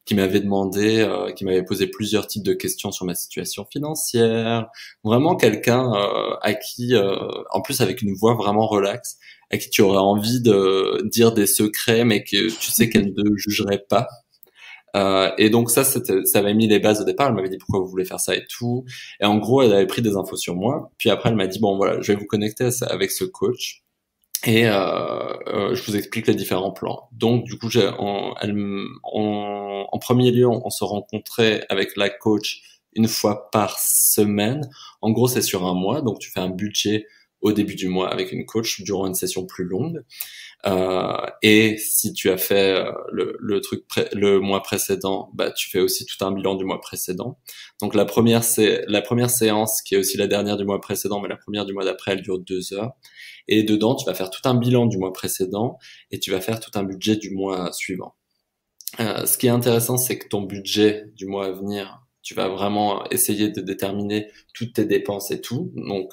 qui m'avait demandé, qui m'avait posé plusieurs types de questions sur ma situation financière. Vraiment quelqu'un à qui, en plus avec une voix vraiment relaxe, à qui tu aurais envie de dire des secrets, mais que tu sais qu'elle ne jugerait pas. Et donc ça avait mis les bases au départ. Elle m'avait dit pourquoi vous voulez faire ça et tout. Et en gros, elle avait pris des infos sur moi. Puis après, elle m'a dit bon voilà, je vais vous connecter avec ce coach. Et je vous explique les différents plans. Donc du coup, en premier lieu, on se rencontrait avec la coach une fois par semaine. En gros, c'est sur un mois. Donc tu fais un budget au début du mois avec une coach durant une session plus longue. Et si tu as fait le mois précédent, bah tu fais aussi tout un bilan du mois précédent. Donc la première séance qui est aussi la dernière du mois précédent, mais la première du mois d'après, elle dure 2 heures. Et dedans, tu vas faire tout un bilan du mois précédent et tu vas faire tout un budget du mois suivant. Ce qui est intéressant, c'est que ton budget du mois à venir, tu vas vraiment essayer de déterminer toutes tes dépenses et tout. Donc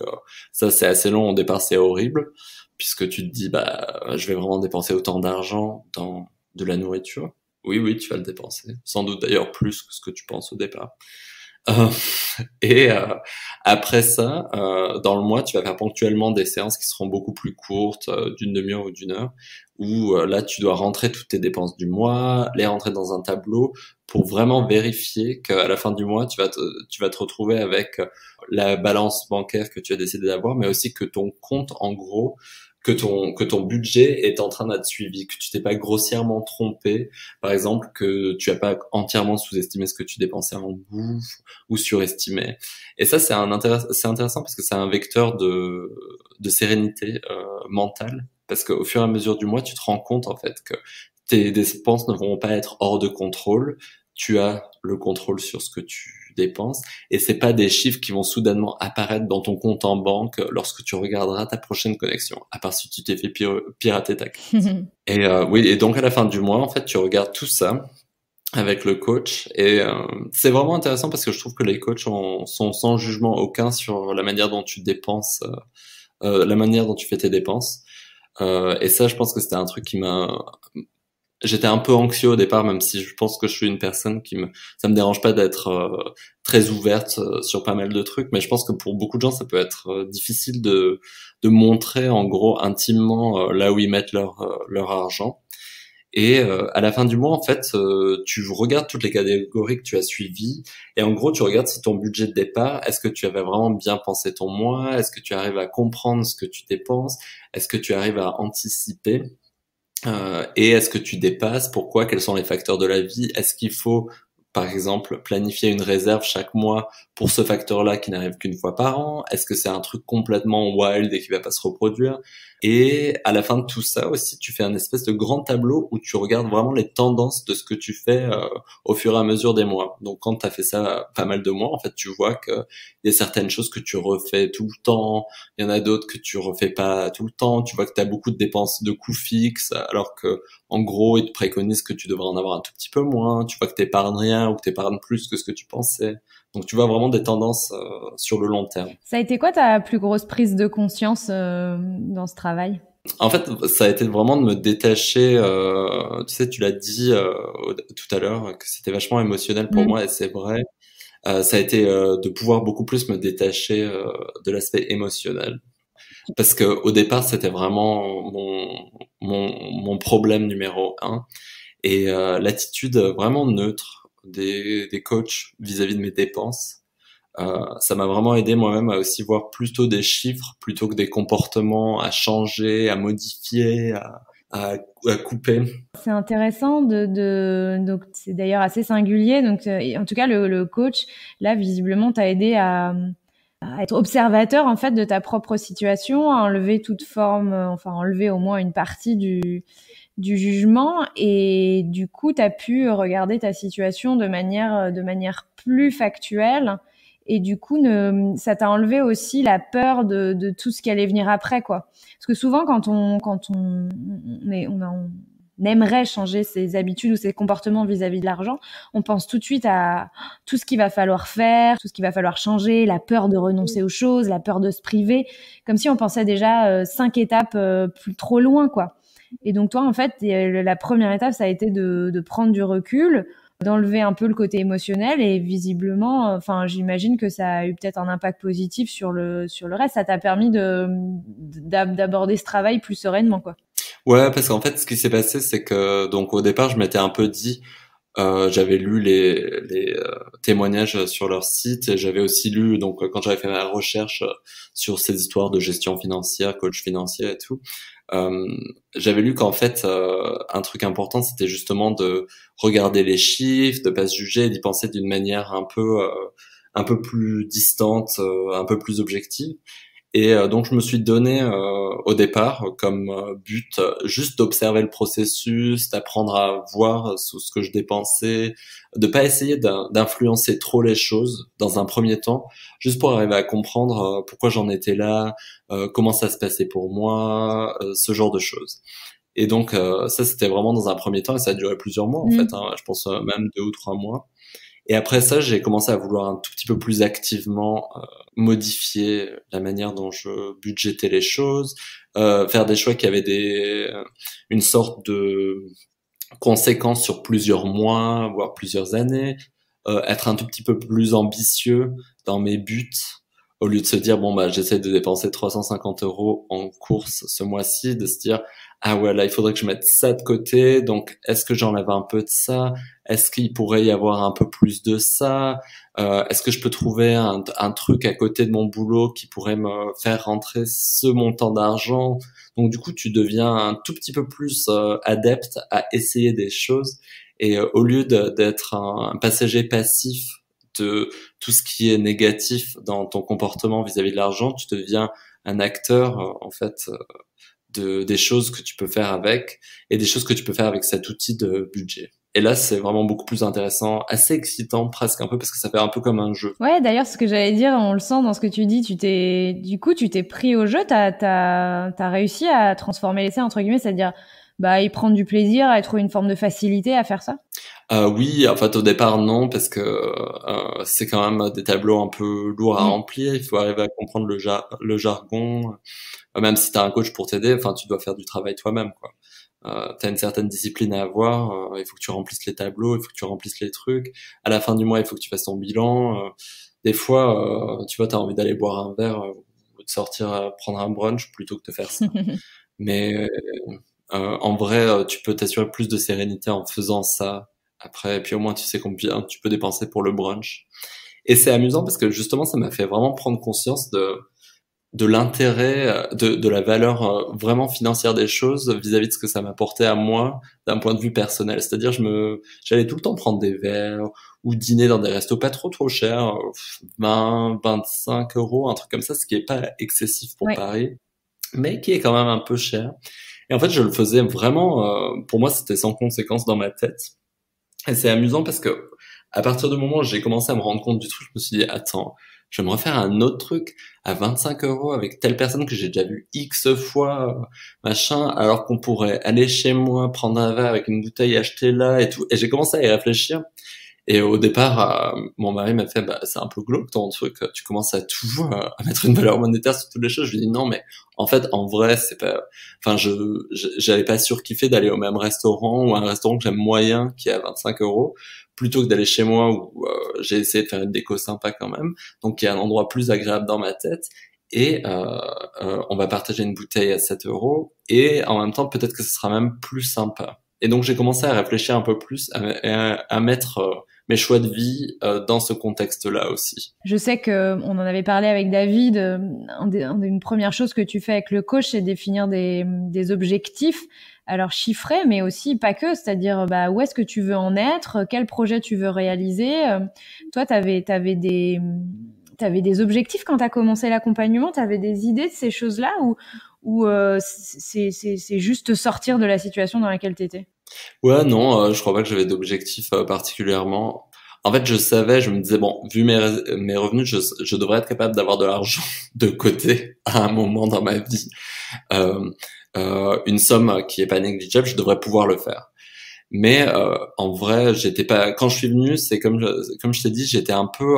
ça, c'est assez long. Au départ, c'est horrible puisque tu te dis, bah, je vais vraiment dépenser autant d'argent dans de la nourriture. Oui, tu vas le dépenser. Sans doute d'ailleurs plus que ce que tu penses au départ. Euh, et après ça, dans le mois, tu vas faire ponctuellement des séances qui seront beaucoup plus courtes, d'une demi-heure ou d'une heure, où là, tu dois rentrer toutes tes dépenses du mois, les rentrer dans un tableau pour vraiment vérifier qu'à la fin du mois, tu vas te retrouver avec la balance bancaire que tu as décidé d'avoir, mais aussi que ton compte, en gros, que ton budget est en train d'être suivi, que tu t'es pas grossièrement trompé, par exemple que tu as pas entièrement sous-estimé ce que tu dépensais en bouffe ou surestimé. Et ça c'est intéressant parce que c'est un vecteur de sérénité mentale, parce qu'au fur et à mesure du mois, tu te rends compte en fait que tes dépenses ne vont pas être hors de contrôle, tu as le contrôle sur ce que tu dépenses et c'est pas des chiffres qui vont soudainement apparaître dans ton compte en banque lorsque tu regarderas ta prochaine connexion, à part si tu t'es fait pirater ta carte. Et oui, et donc à la fin du mois, en fait, tu regardes tout ça avec le coach et c'est vraiment intéressant parce que je trouve que les coachs sont sans jugement aucun sur la manière dont tu dépenses, la manière dont tu fais tes dépenses. Et ça, je pense que c'était un truc qui m'a j'étais un peu anxieux au départ, même si je pense que je suis une personne ça me dérange pas d'être très ouverte sur pas mal de trucs, mais je pense que pour beaucoup de gens, ça peut être difficile de montrer en gros intimement là où ils mettent leur argent. Et à la fin du mois, en fait, tu regardes toutes les catégories que tu as suivies, et en gros, tu regardes si ton budget de départ, est-ce que tu avais vraiment bien pensé ton mois, est-ce que tu arrives à comprendre ce que tu dépenses, est-ce que tu arrives à anticiper. Et est-ce que tu dépasses? Pourquoi? Quels sont les facteurs de la vie? Est-ce qu'il faut, par exemple, planifier une réserve chaque mois pour ce facteur-là qui n'arrive qu'une fois par an? Est-ce que c'est un truc complètement wild et qui va pas se reproduire? Et à la fin de tout ça aussi, tu fais un espèce de grand tableau où tu regardes vraiment les tendances de ce que tu fais au fur et à mesure des mois. Donc quand tu as fait ça pas mal de mois, en fait, tu vois que il y a certaines choses que tu refais tout le temps, il y en a d'autres que tu refais pas tout le temps, tu vois que tu as beaucoup de dépenses de coûts fixes, alors que en gros, ils te préconisent que tu devrais en avoir un tout petit peu moins, tu vois que t'épargnes rien ou que t'épargnes plus que ce que tu pensais. Donc tu vois vraiment des tendances sur le long terme. Ça a été quoi ta plus grosse prise de conscience dans ce travail? En fait, ça a été vraiment de me détacher. Tu sais, tu l'as dit tout à l'heure que c'était vachement émotionnel pour moi et c'est vrai. Ça a été de pouvoir beaucoup plus me détacher de l'aspect émotionnel. Parce que au départ, c'était vraiment mon problème numéro un. Et l'attitude vraiment neutre des coachs vis-à-vis de mes dépenses, ça m'a vraiment aidé moi-même à aussi voir plutôt des chiffres plutôt que des comportements à changer, à modifier, à couper. C'est intéressant donc c'est d'ailleurs assez singulier. Donc en tout cas le coach là visiblement t'a aidé à être observateur en fait de ta propre situation, à enlever toute forme, enfin enlever au moins une partie du jugement et du coup tu as pu regarder ta situation de manière plus factuelle et du coup ça t'a enlevé aussi la peur de tout ce qui allait venir après quoi. Parce que souvent quand on aimerait changer ses habitudes ou ses comportements vis-à-vis de l'argent, on pense tout de suite à tout ce qu'il va falloir faire, tout ce qu'il va falloir changer, la peur de renoncer aux choses, la peur de se priver, comme si on pensait déjà 5 étapes plus trop loin quoi. Et donc toi, en fait, la première étape, ça a été de prendre du recul, d'enlever un peu le côté émotionnel et visiblement, enfin, j'imagine que ça a eu peut-être un impact positif sur le reste. Ça t'a permis d'aborder ce travail plus sereinement, quoi. Ouais, parce qu'en fait, ce qui s'est passé, c'est que donc au départ, je m'étais un peu dit, J'avais lu les témoignages sur leur site et j'avais aussi lu, donc quand j'avais fait ma recherche sur ces histoires de gestion financière, coach financier et tout, euh, j'avais lu qu'en fait un truc important c'était justement de regarder les chiffres, de pas se juger, et d'y penser d'une manière un peu plus distante, un peu plus objective. Et donc je me suis donné au départ comme but juste d'observer le processus, d'apprendre à voir sous ce que je dépensais, de pas essayer d'influencer trop les choses dans un premier temps, juste pour arriver à comprendre pourquoi j'en étais là, comment ça se passait pour moi, ce genre de choses. Et donc ça c'était vraiment dans un premier temps et ça a duré plusieurs mois en fait, Mm. hein, je pense même 2 ou 3 mois. Et après ça, j'ai commencé à vouloir un tout petit peu plus activement modifier la manière dont je budgétais les choses, faire des choix qui avaient une sorte de conséquence sur plusieurs mois, voire plusieurs années, être un tout petit peu plus ambitieux dans mes buts, au lieu de se dire, bon, bah, j'essaie de dépenser 350 euros en course ce mois-ci, de se dire, ah ouais, là, il faudrait que je mette ça de côté, donc est-ce que j'enlève un peu de ça? Est-ce qu'il pourrait y avoir un peu plus de ça? Est-ce que je peux trouver un truc à côté de mon boulot qui pourrait me faire rentrer ce montant d'argent? Donc du coup, tu deviens un tout petit peu plus adepte à essayer des choses et au lieu d'être un passager passif de tout ce qui est négatif dans ton comportement vis-à-vis de l'argent, tu deviens un acteur en fait des choses que tu peux faire avec et des choses que tu peux faire avec cet outil de budget. Et là, c'est vraiment beaucoup plus intéressant, assez excitant presque un peu parce que ça fait un peu comme un jeu. Ouais, d'ailleurs, ce que j'allais dire, on le sent dans ce que tu dis, tu t'es pris au jeu, t'as réussi à transformer l'essai, entre guillemets, c'est-à-dire, bah, y prendre du plaisir, à trouver une forme de facilité à faire ça. Oui, en fait, au départ, non, parce que c'est quand même des tableaux un peu lourds à Mm. remplir. Il faut arriver à comprendre le jargon. Même si tu as un coach pour t'aider, enfin, tu dois faire du travail toi-même, quoi. Tu as une certaine discipline à avoir. Il faut que tu remplisses les tableaux, il faut que tu remplisses les trucs. À la fin du mois, il faut que tu fasses ton bilan. Des fois, tu vois, tu as envie d'aller boire un verre ou de sortir prendre un brunch plutôt que de faire ça. Mais en vrai, tu peux t'assurer plus de sérénité en faisant ça après. Et puis au moins, tu sais combien tu peux dépenser pour le brunch. Et c'est amusant parce que justement, ça m'a fait vraiment prendre conscience de l'intérêt, de la valeur vraiment financière des choses vis-à-vis de ce que ça m'apportait à moi d'un point de vue personnel. C'est-à-dire, j'allais tout le temps prendre des verres ou dîner dans des restos pas trop chers, 20, 25 euros, un truc comme ça, ce qui est pas excessif pour Ouais. Paris, mais qui est quand même un peu cher. Et en fait, je le faisais vraiment, pour moi, c'était sans conséquence dans ma tête. Et c'est amusant parce que à partir du moment où j'ai commencé à me rendre compte du truc, je me suis dit, attends, je vais me refaire un autre truc à 25 euros avec telle personne que j'ai déjà vue X fois, machin, alors qu'on pourrait aller chez moi, prendre un verre avec une bouteille achetée là et tout. Et j'ai commencé à y réfléchir. Et au départ, mon mari m'a fait, bah, c'est un peu glauque ton truc, tu commences à tout, à mettre une valeur monétaire sur toutes les choses. Je lui dis non, mais en fait, en vrai, c'est pas, enfin, j'avais pas surkiffé d'aller au même restaurant ou un restaurant que j'aime moyen qui est à 25 euros, plutôt que d'aller chez moi où j'ai essayé de faire une déco sympa quand même, donc il y a un endroit plus agréable dans ma tête. Et on va partager une bouteille à 7 euros et en même temps, peut-être que ce sera même plus sympa. Et donc j'ai commencé à réfléchir un peu plus, à mettre mes choix de vie dans ce contexte-là aussi. Je sais que on en avait parlé avec David. Une première chose que tu fais avec le coach, c'est définir des objectifs, alors chiffrés, mais aussi pas que, c'est-à-dire bah, où est-ce que tu veux en être, quel projet tu veux réaliser. Toi, t'avais des objectifs quand t'as commencé l'accompagnement, t'avais des idées de ces choses-là ou c'est juste sortir de la situation dans laquelle t'étais. Ouais, non, je crois pas que j'avais d'objectif particulièrement. En fait, je savais, je me disais, bon, vu mes revenus, je devrais être capable d'avoir de l'argent de côté à un moment dans ma vie. Euh, une somme qui est pas négligeable, je devrais pouvoir le faire. Mais en vrai, j'étais pas. Quand je suis venu, c'est comme je t'ai dit, j'étais un peu.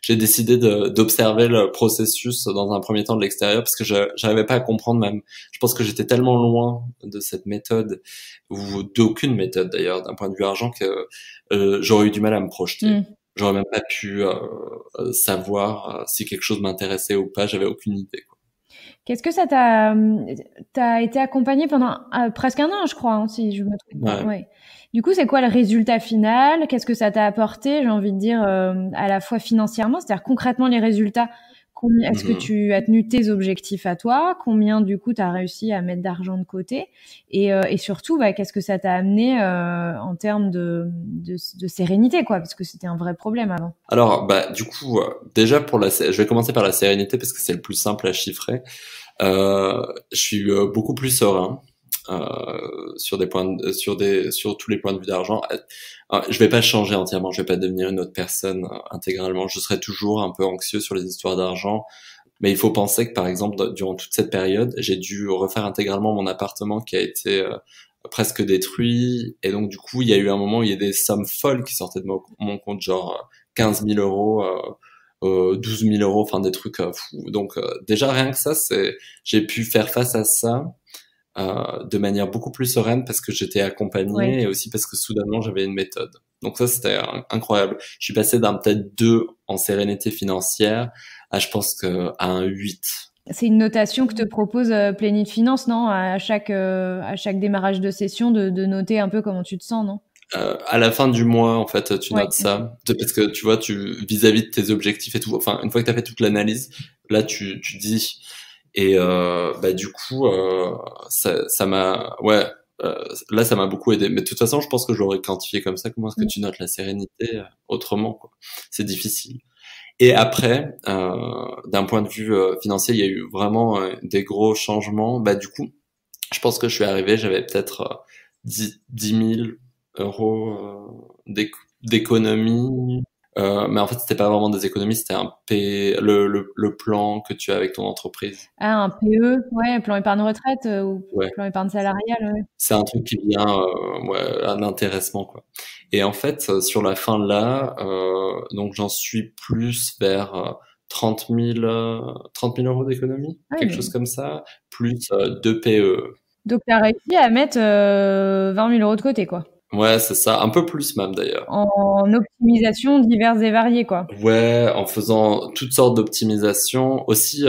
J'ai décidé d'observer le processus dans un premier temps de l'extérieur parce que j'arrivais pas à comprendre même. Je pense que j'étais tellement loin de cette méthode ou d'aucune méthode d'ailleurs d'un point de vue argent que j'aurais eu du mal à me projeter. Mm. J'aurais même pas pu savoir si quelque chose m'intéressait ou pas. J'avais aucune idée, quoi. Qu'est-ce que ça t'as été accompagné pendant presque un an, je crois, hein, si je me trompe pas. Ouais. Ouais. Du coup, c'est quoi le résultat final? Qu'est-ce que ça t'a apporté, j'ai envie de dire, à la fois financièrement, c'est-à-dire concrètement les résultats. Combien est-ce que Mhm. tu as tenu tes objectifs à toi? Combien du coup t'as réussi à mettre d'argent de côté? Et surtout, bah, qu'est-ce que ça t'a amené en termes de sérénité, quoi, parce que c'était un vrai problème avant. Alors, bah, du coup, déjà je vais commencer par la sérénité parce que c'est le plus simple à chiffrer. Je suis beaucoup plus serein sur des points, sur tous les points de vue d'argent. Je vais pas changer entièrement, je vais pas devenir une autre personne intégralement. Je serai toujours un peu anxieux sur les histoires d'argent, mais il faut penser que par exemple, durant toute cette période, j'ai dû refaire intégralement mon appartement qui a été presque détruit, et donc du coup, il y a eu un moment où il y a des sommes folles qui sortaient de mon compte, genre 15 000 euros. 12 000 euros, enfin des trucs fous. Donc déjà rien que ça, j'ai pu faire face à ça de manière beaucoup plus sereine parce que j'étais Ouais. accompagné et aussi parce que soudainement j'avais une méthode. Donc ça c'était incroyable. Je suis passé d'un peut-être 2 en sérénité financière à je pense que à un 8. C'est une notation que te propose Plénitude Finance, non? À chaque démarrage de session, de noter un peu comment tu te sens, non? À la fin du mois, en fait, tu Ouais, notes ok. ça. Parce que tu vois, vis-à-vis de tes objectifs et tout, enfin, une fois que tu as fait toute l'analyse, là, tu dis. Et bah, du coup, ça m'a... Ouais, là, ça m'a beaucoup aidé. Mais de toute façon, je pense que je l'aurais quantifié comme ça. Comment est-ce que Mm. tu notes la sérénité autrement, quoi? C'est difficile. Et après, d'un point de vue financier, il y a eu vraiment des gros changements. Bah, du coup, je pense que je suis arrivé, j'avais peut-être 10 000 euros d'économie. Mais en fait, c'était pas vraiment des économies, c'était le plan que tu as avec ton entreprise. Ah, un PE, ouais, plan épargne retraite ou Ouais. plan épargne salariale, ouais. C'est un truc qui vient, ouais, un intéressement, quoi. Et en fait, sur la fin là, donc j'en suis plus vers 30 000 euros d'économie, Ouais, quelque chose mais... comme ça, plus 2 PE. Donc, tu as réussi à mettre 20 000 euros de côté, quoi. Ouais, c'est ça, un peu plus même d'ailleurs. En optimisation diverses et variées, quoi. Ouais, en faisant toutes sortes d'optimisations. Aussi,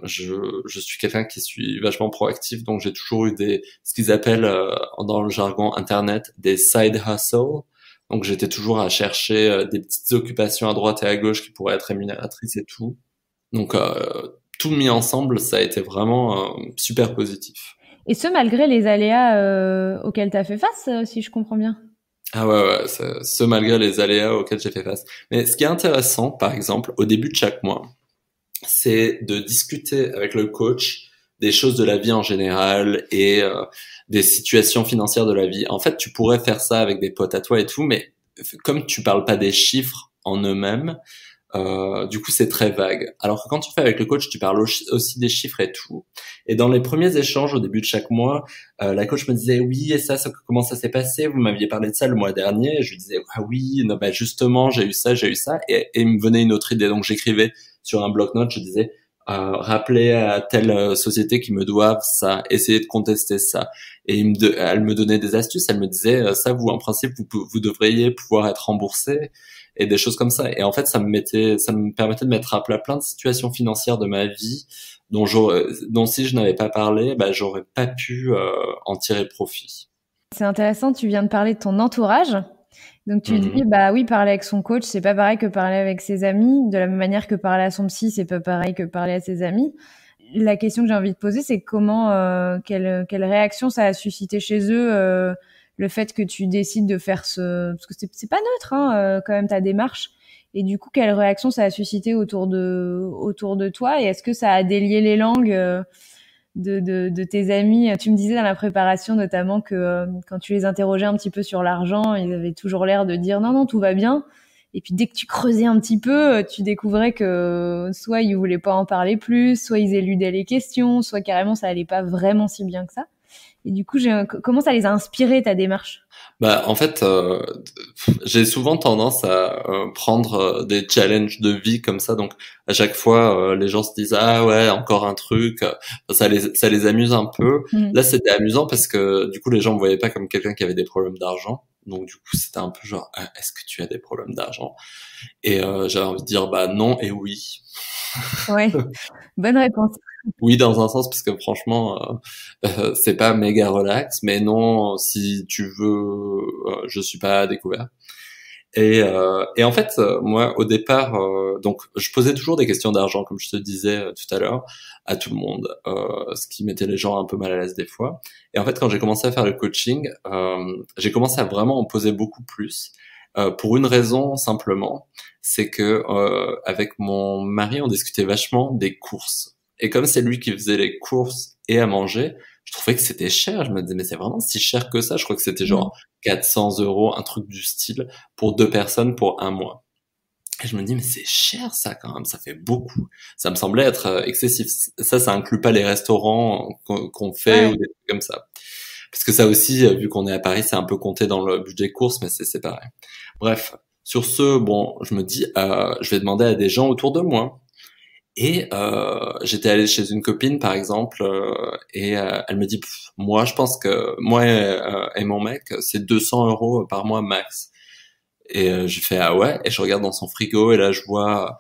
je suis quelqu'un qui suis vachement proactif, donc j'ai toujours eu ce qu'ils appellent dans le jargon internet des side hustles. Donc j'étais toujours à chercher des petites occupations à droite et à gauche qui pourraient être rémunératrices et tout. Donc tout mis ensemble, ça a été vraiment super positif. Et ce, malgré les aléas auxquels tu as fait face, si je comprends bien. Ah ouais, ouais, ce malgré les aléas auxquels j'ai fait face. Mais ce qui est intéressant, par exemple, au début de chaque mois, c'est de discuter avec le coach des choses de la vie en général et des situations financières de la vie. En fait, tu pourrais faire ça avec des potes à toi et tout, mais comme tu parles pas des chiffres en eux-mêmes, du coup, c'est très vague. Alors que quand tu fais avec le coach, tu parles aussi des chiffres et tout. Et dans les premiers échanges au début de chaque mois, la coach me disait oui, et comment ça s'est passé? Vous m'aviez parlé de ça le mois dernier. Et je lui disais ah oui, non, bah justement, j'ai eu ça. Et il me venait une autre idée. Donc j'écrivais sur un bloc-notes, je disais rappelez à telle société qui me doivent ça, essayez de contester ça. Et elle me donnait des astuces. Elle me disait ça, vous en principe, vous devriez pouvoir être remboursé et des choses comme ça. Et en fait, ça me permettait de mettre à plat plein de situations financières de ma vie dont si je n'avais pas parlé, bah, j'aurais pas pu en tirer profit. C'est intéressant, tu viens de parler de ton entourage. Donc tu dis, Mhm. bah oui, parler avec son coach, c'est pas pareil que parler avec ses amis. De la même manière que parler à son psy, c'est pas pareil que parler à ses amis. La question que j'ai envie de poser, c'est quelle réaction ça a suscité chez eux, le fait que tu décides de faire parce que c'est pas neutre, hein, quand même ta démarche. Et du coup, quelle réaction ça a suscité autour de toi? Et est-ce que ça a délié les langues, de tes amis? Tu me disais dans la préparation notamment que quand tu les interrogeais un petit peu sur l'argent, ils avaient toujours l'air de dire non, non, tout va bien. Et puis dès que tu creusais un petit peu, tu découvrais que soit ils voulaient pas en parler plus, soit ils éludaient les questions, soit carrément ça allait pas vraiment si bien que ça. Et du coup, comment ça les a inspirés, ta démarche? Bah, en fait, j'ai souvent tendance à prendre des challenges de vie comme ça. Donc, à chaque fois, les gens se disent ah ouais, encore un truc. Ça les amuse un peu. Mmh. Là, c'était amusant parce que du coup, les gens me voyaient pas comme quelqu'un qui avait des problèmes d'argent. Donc du coup, c'était un peu genre, est-ce que tu as des problèmes d'argent? Et j'avais envie de dire, bah non et oui. Ouais, bonne réponse. Oui, dans un sens, parce que franchement, c'est pas méga relax, mais non, si tu veux, je suis pas à découvert. Et en fait, moi, au départ, donc, je posais toujours des questions d'argent, comme je te disais tout à l'heure, à tout le monde, ce qui mettait les gens un peu mal à l'aise des fois. Et en fait, quand j'ai commencé à faire le coaching, j'ai commencé à vraiment en poser beaucoup plus, pour une raison simplement, c'est que avec mon mari, on discutait vachement des courses. Et comme c'est lui qui faisait les courses et à manger, je trouvais que c'était cher. Je me disais, mais c'est vraiment si cher que ça? Je crois que c'était Mmh. genre 400 €, un truc du style pour 2 personnes pour un mois. Et je me dis, mais c'est cher ça quand même, ça fait beaucoup. Ça me semblait être excessif. Ça inclut pas les restaurants qu'on fait ou Ouais. des trucs comme ça. Parce que ça aussi, vu qu'on est à Paris, c'est un peu compté dans le budget course, mais c'est pareil. Bref, sur ce, bon, je me dis, je vais demander à des gens autour de moi. Et j'étais allé chez une copine, par exemple, et elle me dit, moi, je pense que moi et mon mec, c'est 200 € par mois max. Et j'ai fait ah ouais, et je regarde dans son frigo et là je vois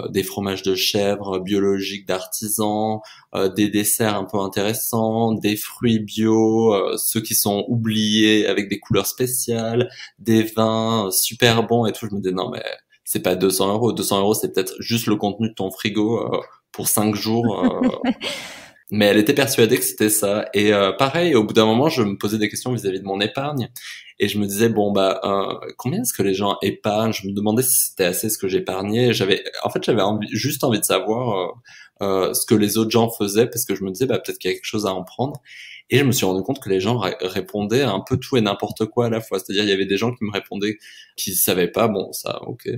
des fromages de chèvre biologiques d'artisans, des desserts un peu intéressants, des fruits bio, ceux qui sont oubliés avec des couleurs spéciales, des vins super bons et tout. Je me dis non mais c'est pas 200 €. 200 € c'est peut-être juste le contenu de ton frigo pour 5 jours. Mais elle était persuadée que c'était ça. Et pareil, au bout d'un moment, je me posais des questions vis-à-vis de mon épargne. Et je me disais, bon, bah, combien est-ce que les gens épargnent? Je me demandais si c'était assez ce que j'épargnais. J'avais juste envie de savoir ce que les autres gens faisaient, parce que je me disais, bah, peut-être qu'il y a quelque chose à en prendre. Et je me suis rendu compte que les gens répondaient à un peu tout et n'importe quoi à la fois. C'est-à-dire, il y avait des gens qui me répondaient qui savaient pas, bon, ça, ok.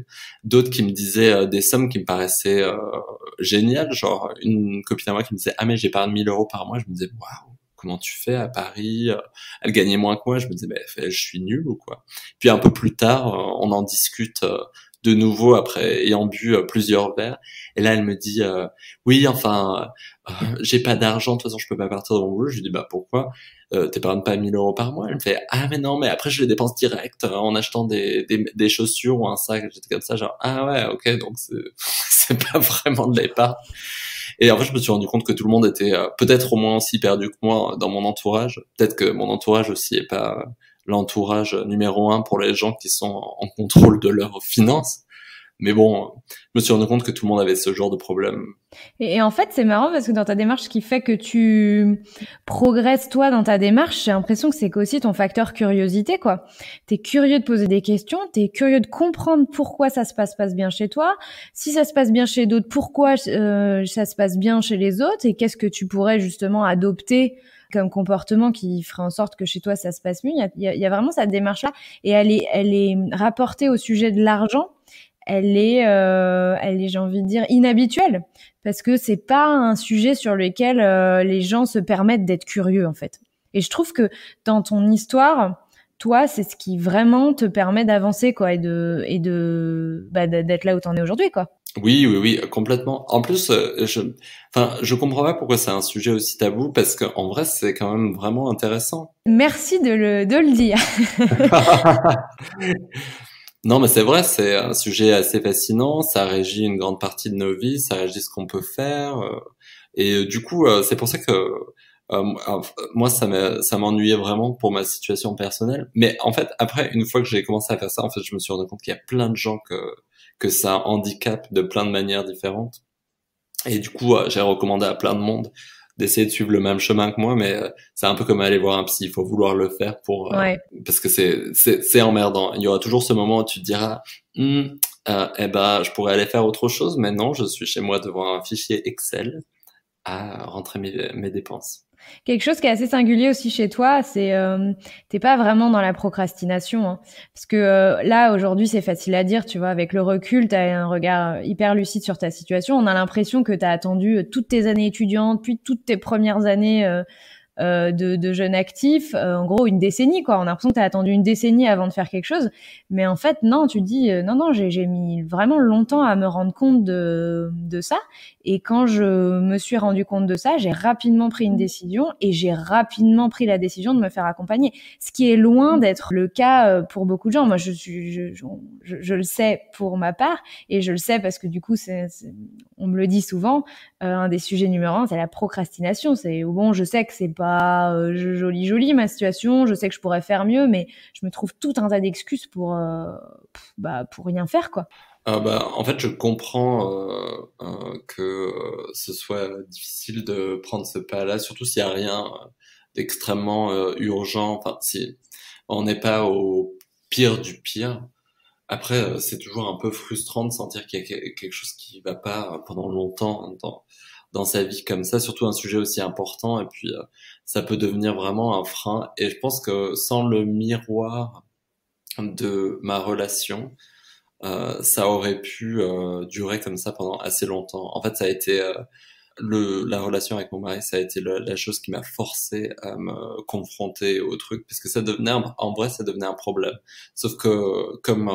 D'autres qui me disaient des sommes qui me paraissaient géniales, genre une copine à moi qui me disait, ah mais j'épargne 1 000 € par mois. Je me disais, waouh, comment tu fais à Paris? Elle gagnait moins que moi. Je me disais, je suis nul ou quoi? Puis un peu plus tard, on en discute de nouveau après ayant bu plusieurs verres. Et là, elle me dit, oui, enfin, j'ai pas d'argent, de toute façon, je peux pas partir de mon boulot. Je lui dis, bah pourquoi? T'épargnes pas 1 000 € par mois? Elle me fait, ah mais non, mais après je les dépense direct en achetant des chaussures ou un sac. J'étais comme ça, genre, ah ouais, ok, donc c'est pas vraiment de l'épargne. Et en fait, je me suis rendu compte que tout le monde était peut-être au moins aussi perdu que moi dans mon entourage. Peut-être que mon entourage aussi est pas l'entourage numéro un pour les gens qui sont en contrôle de leurs finances. Mais bon, je me suis rendu compte que tout le monde avait ce genre de problème. Et en fait, c'est marrant parce que dans ta démarche, ce qui fait que tu progresses toi dans ta démarche, j'ai l'impression que c'est aussi ton facteur curiosité, quoi. T'es curieux de poser des questions, t'es curieux de comprendre pourquoi ça se passe bien chez toi, si ça se passe bien chez d'autres, pourquoi ça se passe bien chez les autres, et qu'est-ce que tu pourrais justement adopter comme comportement qui ferait en sorte que chez toi ça se passe mieux. Il y a vraiment cette démarche-là, et elle est rapportée au sujet de l'argent. Elle est, j'ai envie de dire, inhabituelle, parce que c'est pas un sujet sur lequel les gens se permettent d'être curieux, en fait. Et je trouve que dans ton histoire, toi, c'est ce qui vraiment te permet d'avancer, quoi, et d'être là où t'en es aujourd'hui, quoi. Oui, complètement. En plus, je comprends pas pourquoi c'est un sujet aussi tabou, parce qu'en vrai, c'est quand même vraiment intéressant. Merci de le dire. Non, mais c'est vrai, c'est un sujet assez fascinant. Ça régit une grande partie de nos vies, ça régit ce qu'on peut faire. Et du coup, c'est pour ça que moi, ça m'ennuyait vraiment pour ma situation personnelle. Mais en fait, après, une fois que j'ai commencé à faire ça, en fait, je me suis rendu compte qu'il y a plein de gens que ça handicape de plein de manières différentes. Et du coup, j'ai recommandé à plein de monde d'essayer de suivre le même chemin que moi, mais c'est un peu comme aller voir un psy. Il faut vouloir le faire Ouais. parce que c'est emmerdant. Il y aura toujours ce moment où tu te diras, eh ben, je pourrais aller faire autre chose, mais non, je suis chez moi devant un fichier Excel à rentrer mes dépenses. Quelque chose qui est assez singulier aussi chez toi, c'est t'es pas vraiment dans la procrastination, hein. Parce que là aujourd'hui c'est facile à dire, tu vois, avec le recul, t'as un regard hyper lucide sur ta situation. On a l'impression que t'as attendu toutes tes années étudiantes, puis toutes tes premières années de jeunes actifs, en gros une décennie quoi. On a l'impression que t'as attendu une décennie avant de faire quelque chose, mais en fait non, tu te dis non, j'ai mis vraiment longtemps à me rendre compte de ça. Et quand je me suis rendu compte de ça, j'ai rapidement pris une décision et j'ai rapidement pris la décision de me faire accompagner. Ce qui est loin d'être le cas pour beaucoup de gens. Moi, je le sais pour ma part et je le sais parce que du coup, on me le dit souvent. Un des sujets numéro 1, c'est la procrastination. C'est bon, je sais que c'est pas joli ma situation. Je sais que je pourrais faire mieux, mais je me trouve tout un tas d'excuses pour rien faire quoi. En fait, je comprends que ce soit difficile de prendre ce pas-là, surtout s'il y a rien d'extrêmement urgent. Enfin, si on n'est pas au pire du pire. Après, c'est toujours un peu frustrant de sentir qu'il y a quelque chose qui va pas pendant longtemps dans sa vie comme ça, surtout un sujet aussi important. Et puis, ça peut devenir vraiment un frein. Et je pense que sans le miroir de ma relation, ça aurait pu durer comme ça pendant assez longtemps. En fait, ça a été la relation avec mon mari, ça a été la chose qui m'a forcé à me confronter au truc, parce que ça devenait en vrai, ça devenait un problème. Sauf que comme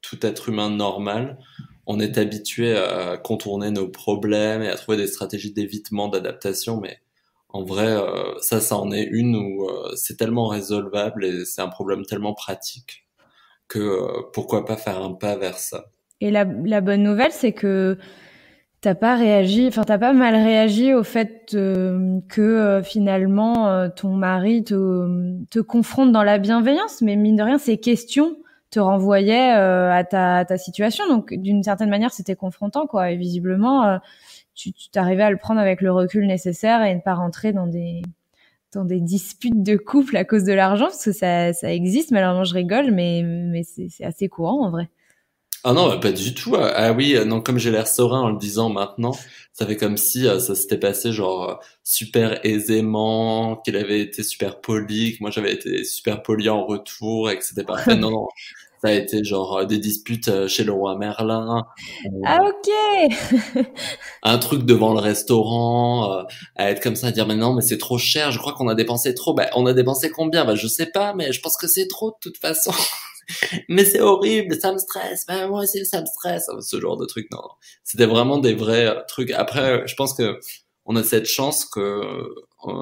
tout être humain normal, on est habitué à contourner nos problèmes et à trouver des stratégies d'évitement, d'adaptation, mais en vrai, ça en est une où c'est tellement résolvable et c'est un problème tellement pratique que pourquoi pas faire un pas vers ça. Et la bonne nouvelle, c'est que t'as pas mal réagi au fait que finalement ton mari te confronte dans la bienveillance, mais mine de rien, ces questions te renvoyaient à ta situation. Donc d'une certaine manière, c'était confrontant quoi. Et visiblement, tu t'arrivais à le prendre avec le recul nécessaire et ne pas rentrer dans des disputes de couple à cause de l'argent, parce que ça existe. Malheureusement, je rigole, mais c'est assez courant en vrai. Ah non, pas du tout. Ah oui, non, comme j'ai l'air serein en le disant maintenant, ça fait comme si ça s'était passé genre super aisément, qu'il avait été super poli, que moi j'avais été super poli en retour et que c'était parfait. Non, non, ça a été genre des disputes chez le roi Merlin, Ah ok. un truc devant le restaurant, à être comme ça, à dire mais non, mais c'est trop cher, je crois qu'on a dépensé trop. Bah, on a dépensé combien? Bah, je sais pas, mais je pense que c'est trop de toute façon. Mais c'est horrible, ça me stresse, bah, moi aussi ça me stresse, ce genre de truc. Non, non. C'était vraiment des vrais trucs. Après, je pense que on a cette chance que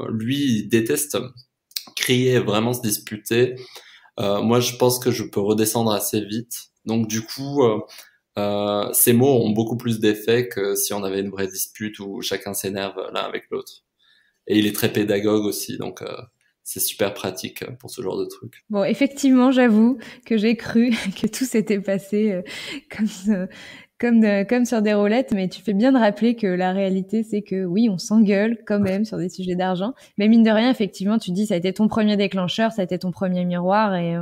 lui, il déteste crier, vraiment se disputer. Moi, je pense que je peux redescendre assez vite. Donc, du coup, ces mots ont beaucoup plus d'effet que si on avait une vraie dispute où chacun s'énerve l'un avec l'autre. Et il est très pédagogue aussi, donc c'est super pratique pour ce genre de truc. Bon, effectivement, j'avoue que j'ai cru que tout s'était passé comme sur des roulettes, mais tu fais bien de rappeler que la réalité, c'est que oui, on s'engueule quand même sur des sujets d'argent, mais mine de rien, effectivement, tu dis, ça a été ton premier déclencheur, ça a été ton premier miroir, et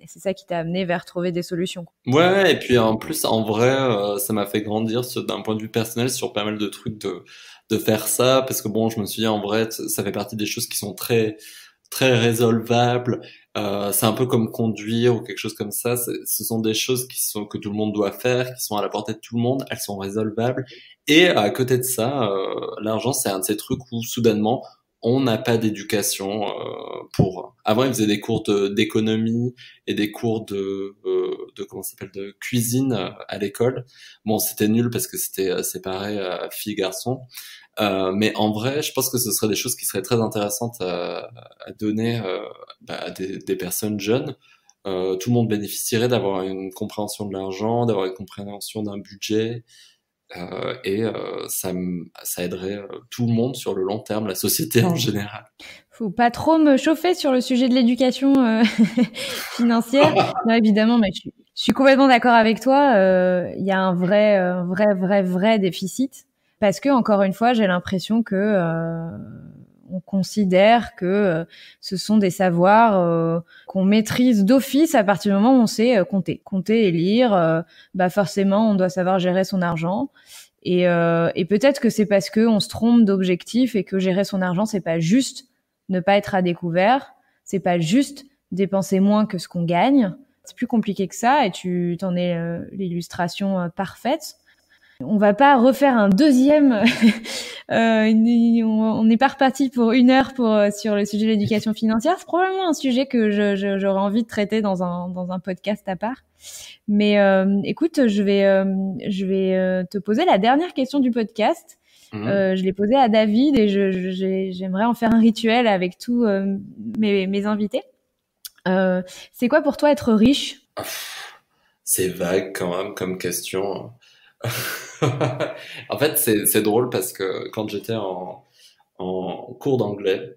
c'est ça qui t'a amené vers trouver des solutions. Ouais, et puis en plus, en vrai, ça m'a fait grandir d'un point de vue personnel sur pas mal de trucs de faire ça, parce que bon, je me suis dit, en vrai, ça fait partie des choses qui sont très très résolvables. C'est un peu comme conduire ou quelque chose comme ça. Ce sont des choses que tout le monde doit faire, qui sont à la portée de tout le monde. Elles sont résolvables. Et à côté de ça, l'argent, c'est un de ces trucs où soudainement, on n'a pas d'éducation pour. Avant, ils faisaient des cours d'économie et des cours de comment ça s'appelle, de cuisine à l'école. Bon, c'était nul parce que c'était séparé filles-garçons. Mais en vrai, je pense que ce seraient des choses qui seraient très intéressantes à donner à des personnes jeunes. Tout le monde bénéficierait d'avoir une compréhension de l'argent, d'avoir une compréhension d'un budget, et ça aiderait tout le monde sur le long terme, la société en général. Faut pas trop me chauffer sur le sujet de l'éducation financière. Non, évidemment, mais je suis complètement d'accord avec toi. Il y a un vrai déficit. Parce que, encore une fois, j'ai l'impression que on considère que ce sont des savoirs qu'on maîtrise d'office à partir du moment où on sait compter et lire. Forcément, on doit savoir gérer son argent. Et peut-être que c'est parce que on se trompe d'objectif et que gérer son argent, c'est pas juste ne pas être à découvert, c'est pas juste dépenser moins que ce qu'on gagne. C'est plus compliqué que ça, et tu t'en es l'illustration parfaite. On va pas refaire un deuxième. On n'est pas reparti pour 1 heure sur le sujet de l'éducation financière. C'est probablement un sujet que j'aurais envie de traiter dans un podcast à part. Mais écoute, je vais te poser la dernière question du podcast. Je l'ai posée à David et j'aimerais en faire un rituel avec tous mes invités. C'est quoi pour toi être riche? C'est vague quand même comme question. En fait, c'est drôle parce que quand j'étais en cours d'anglais,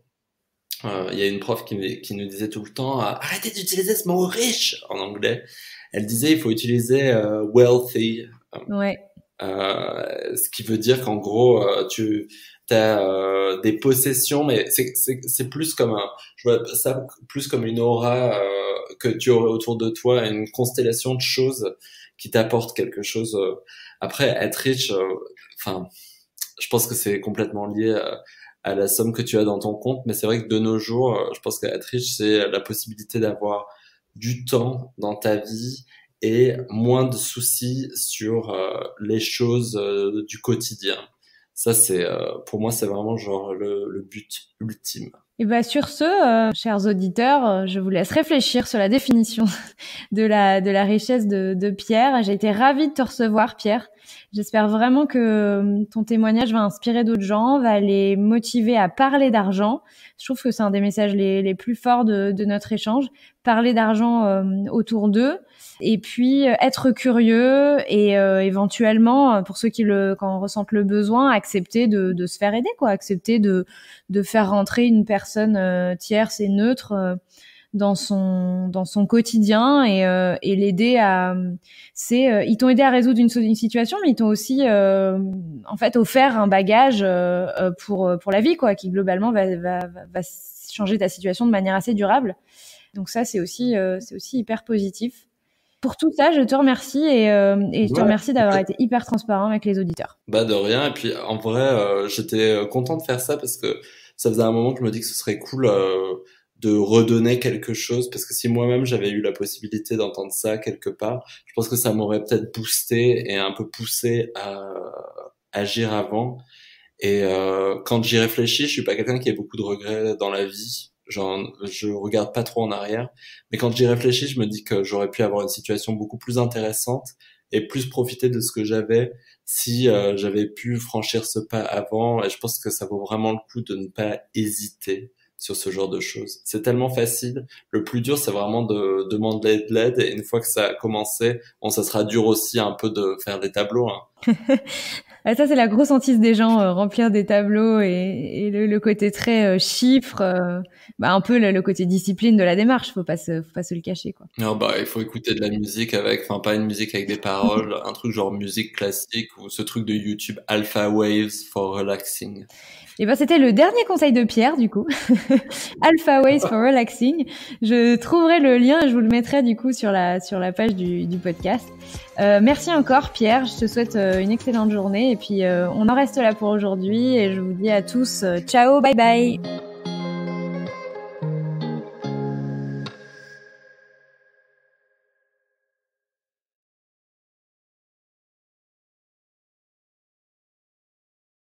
il y a une prof qui nous disait tout le temps arrêtez d'utiliser ce mot riche en anglais. Elle disait il faut utiliser wealthy. Ouais. Ce qui veut dire qu'en gros tu as des possessions, mais c'est plus comme je vois ça plus comme une aura que tu aurais autour de toi, une constellation de choses qui t'apportent quelque chose. Après, être riche, enfin, je pense que c'est complètement lié à la somme que tu as dans ton compte, mais c'est vrai que de nos jours, je pense qu'être riche, c'est la possibilité d'avoir du temps dans ta vie et moins de soucis sur les choses du quotidien. Ça, pour moi, c'est vraiment genre le but ultime. Et bah sur ce, chers auditeurs, je vous laisse réfléchir sur la définition de la richesse de Pierre. J'ai été ravie de te recevoir, Pierre. J'espère vraiment que ton témoignage va inspirer d'autres gens, va les motiver à parler d'argent. Je trouve que c'est un des messages les plus forts de notre échange. Parler d'argent autour d'eux. Et puis être curieux et éventuellement, pour ceux quand on ressent le besoin, accepter de se faire aider, quoi. Accepter de faire rentrer une personne tierce et neutre dans son quotidien et l'aider à ils t'ont aidé à résoudre une situation, mais ils t'ont aussi en fait offert un bagage pour la vie, quoi, qui globalement va changer ta situation de manière assez durable. Donc ça c'est aussi hyper positif. Pour tout ça, je te remercie et je te remercie d'avoir été hyper transparent avec les auditeurs. Bah de rien. Et puis en vrai, j'étais content de faire ça parce que ça faisait un moment que je me dis que ce serait cool de redonner quelque chose, parce que si moi-même j'avais eu la possibilité d'entendre ça quelque part, je pense que ça m'aurait peut-être boosté et un peu poussé à agir avant. Et quand j'y réfléchis, je suis pas quelqu'un qui a beaucoup de regrets dans la vie. Genre, je regarde pas trop en arrière, mais quand j'y réfléchis, je me dis que j'aurais pu avoir une situation beaucoup plus intéressante et plus profiter de ce que j'avais si j'avais pu franchir ce pas avant. Et je pense que ça vaut vraiment le coup de ne pas hésiter sur ce genre de choses. C'est tellement facile. Le plus dur, c'est vraiment de demander de l'aide. Et une fois que ça a commencé, bon, ça sera dur aussi un peu de faire des tableaux, hein. Ça, c'est la grosse hantise des gens, remplir des tableaux et le côté très chiffre, un peu le côté discipline de la démarche. Faut pas se le cacher, quoi. Non, il faut écouter de la musique enfin, pas une musique avec des paroles, un truc genre musique classique ou ce truc de YouTube, Alpha Waves for Relaxing. Et c'était le dernier conseil de Pierre, du coup. Alpha Waves for Relaxing. Je trouverai le lien et je vous le mettrai, du coup, sur la page du podcast. Merci encore, Pierre. Je te souhaite une excellente journée. Et puis, on en reste là pour aujourd'hui. Et je vous dis à tous, ciao, bye bye.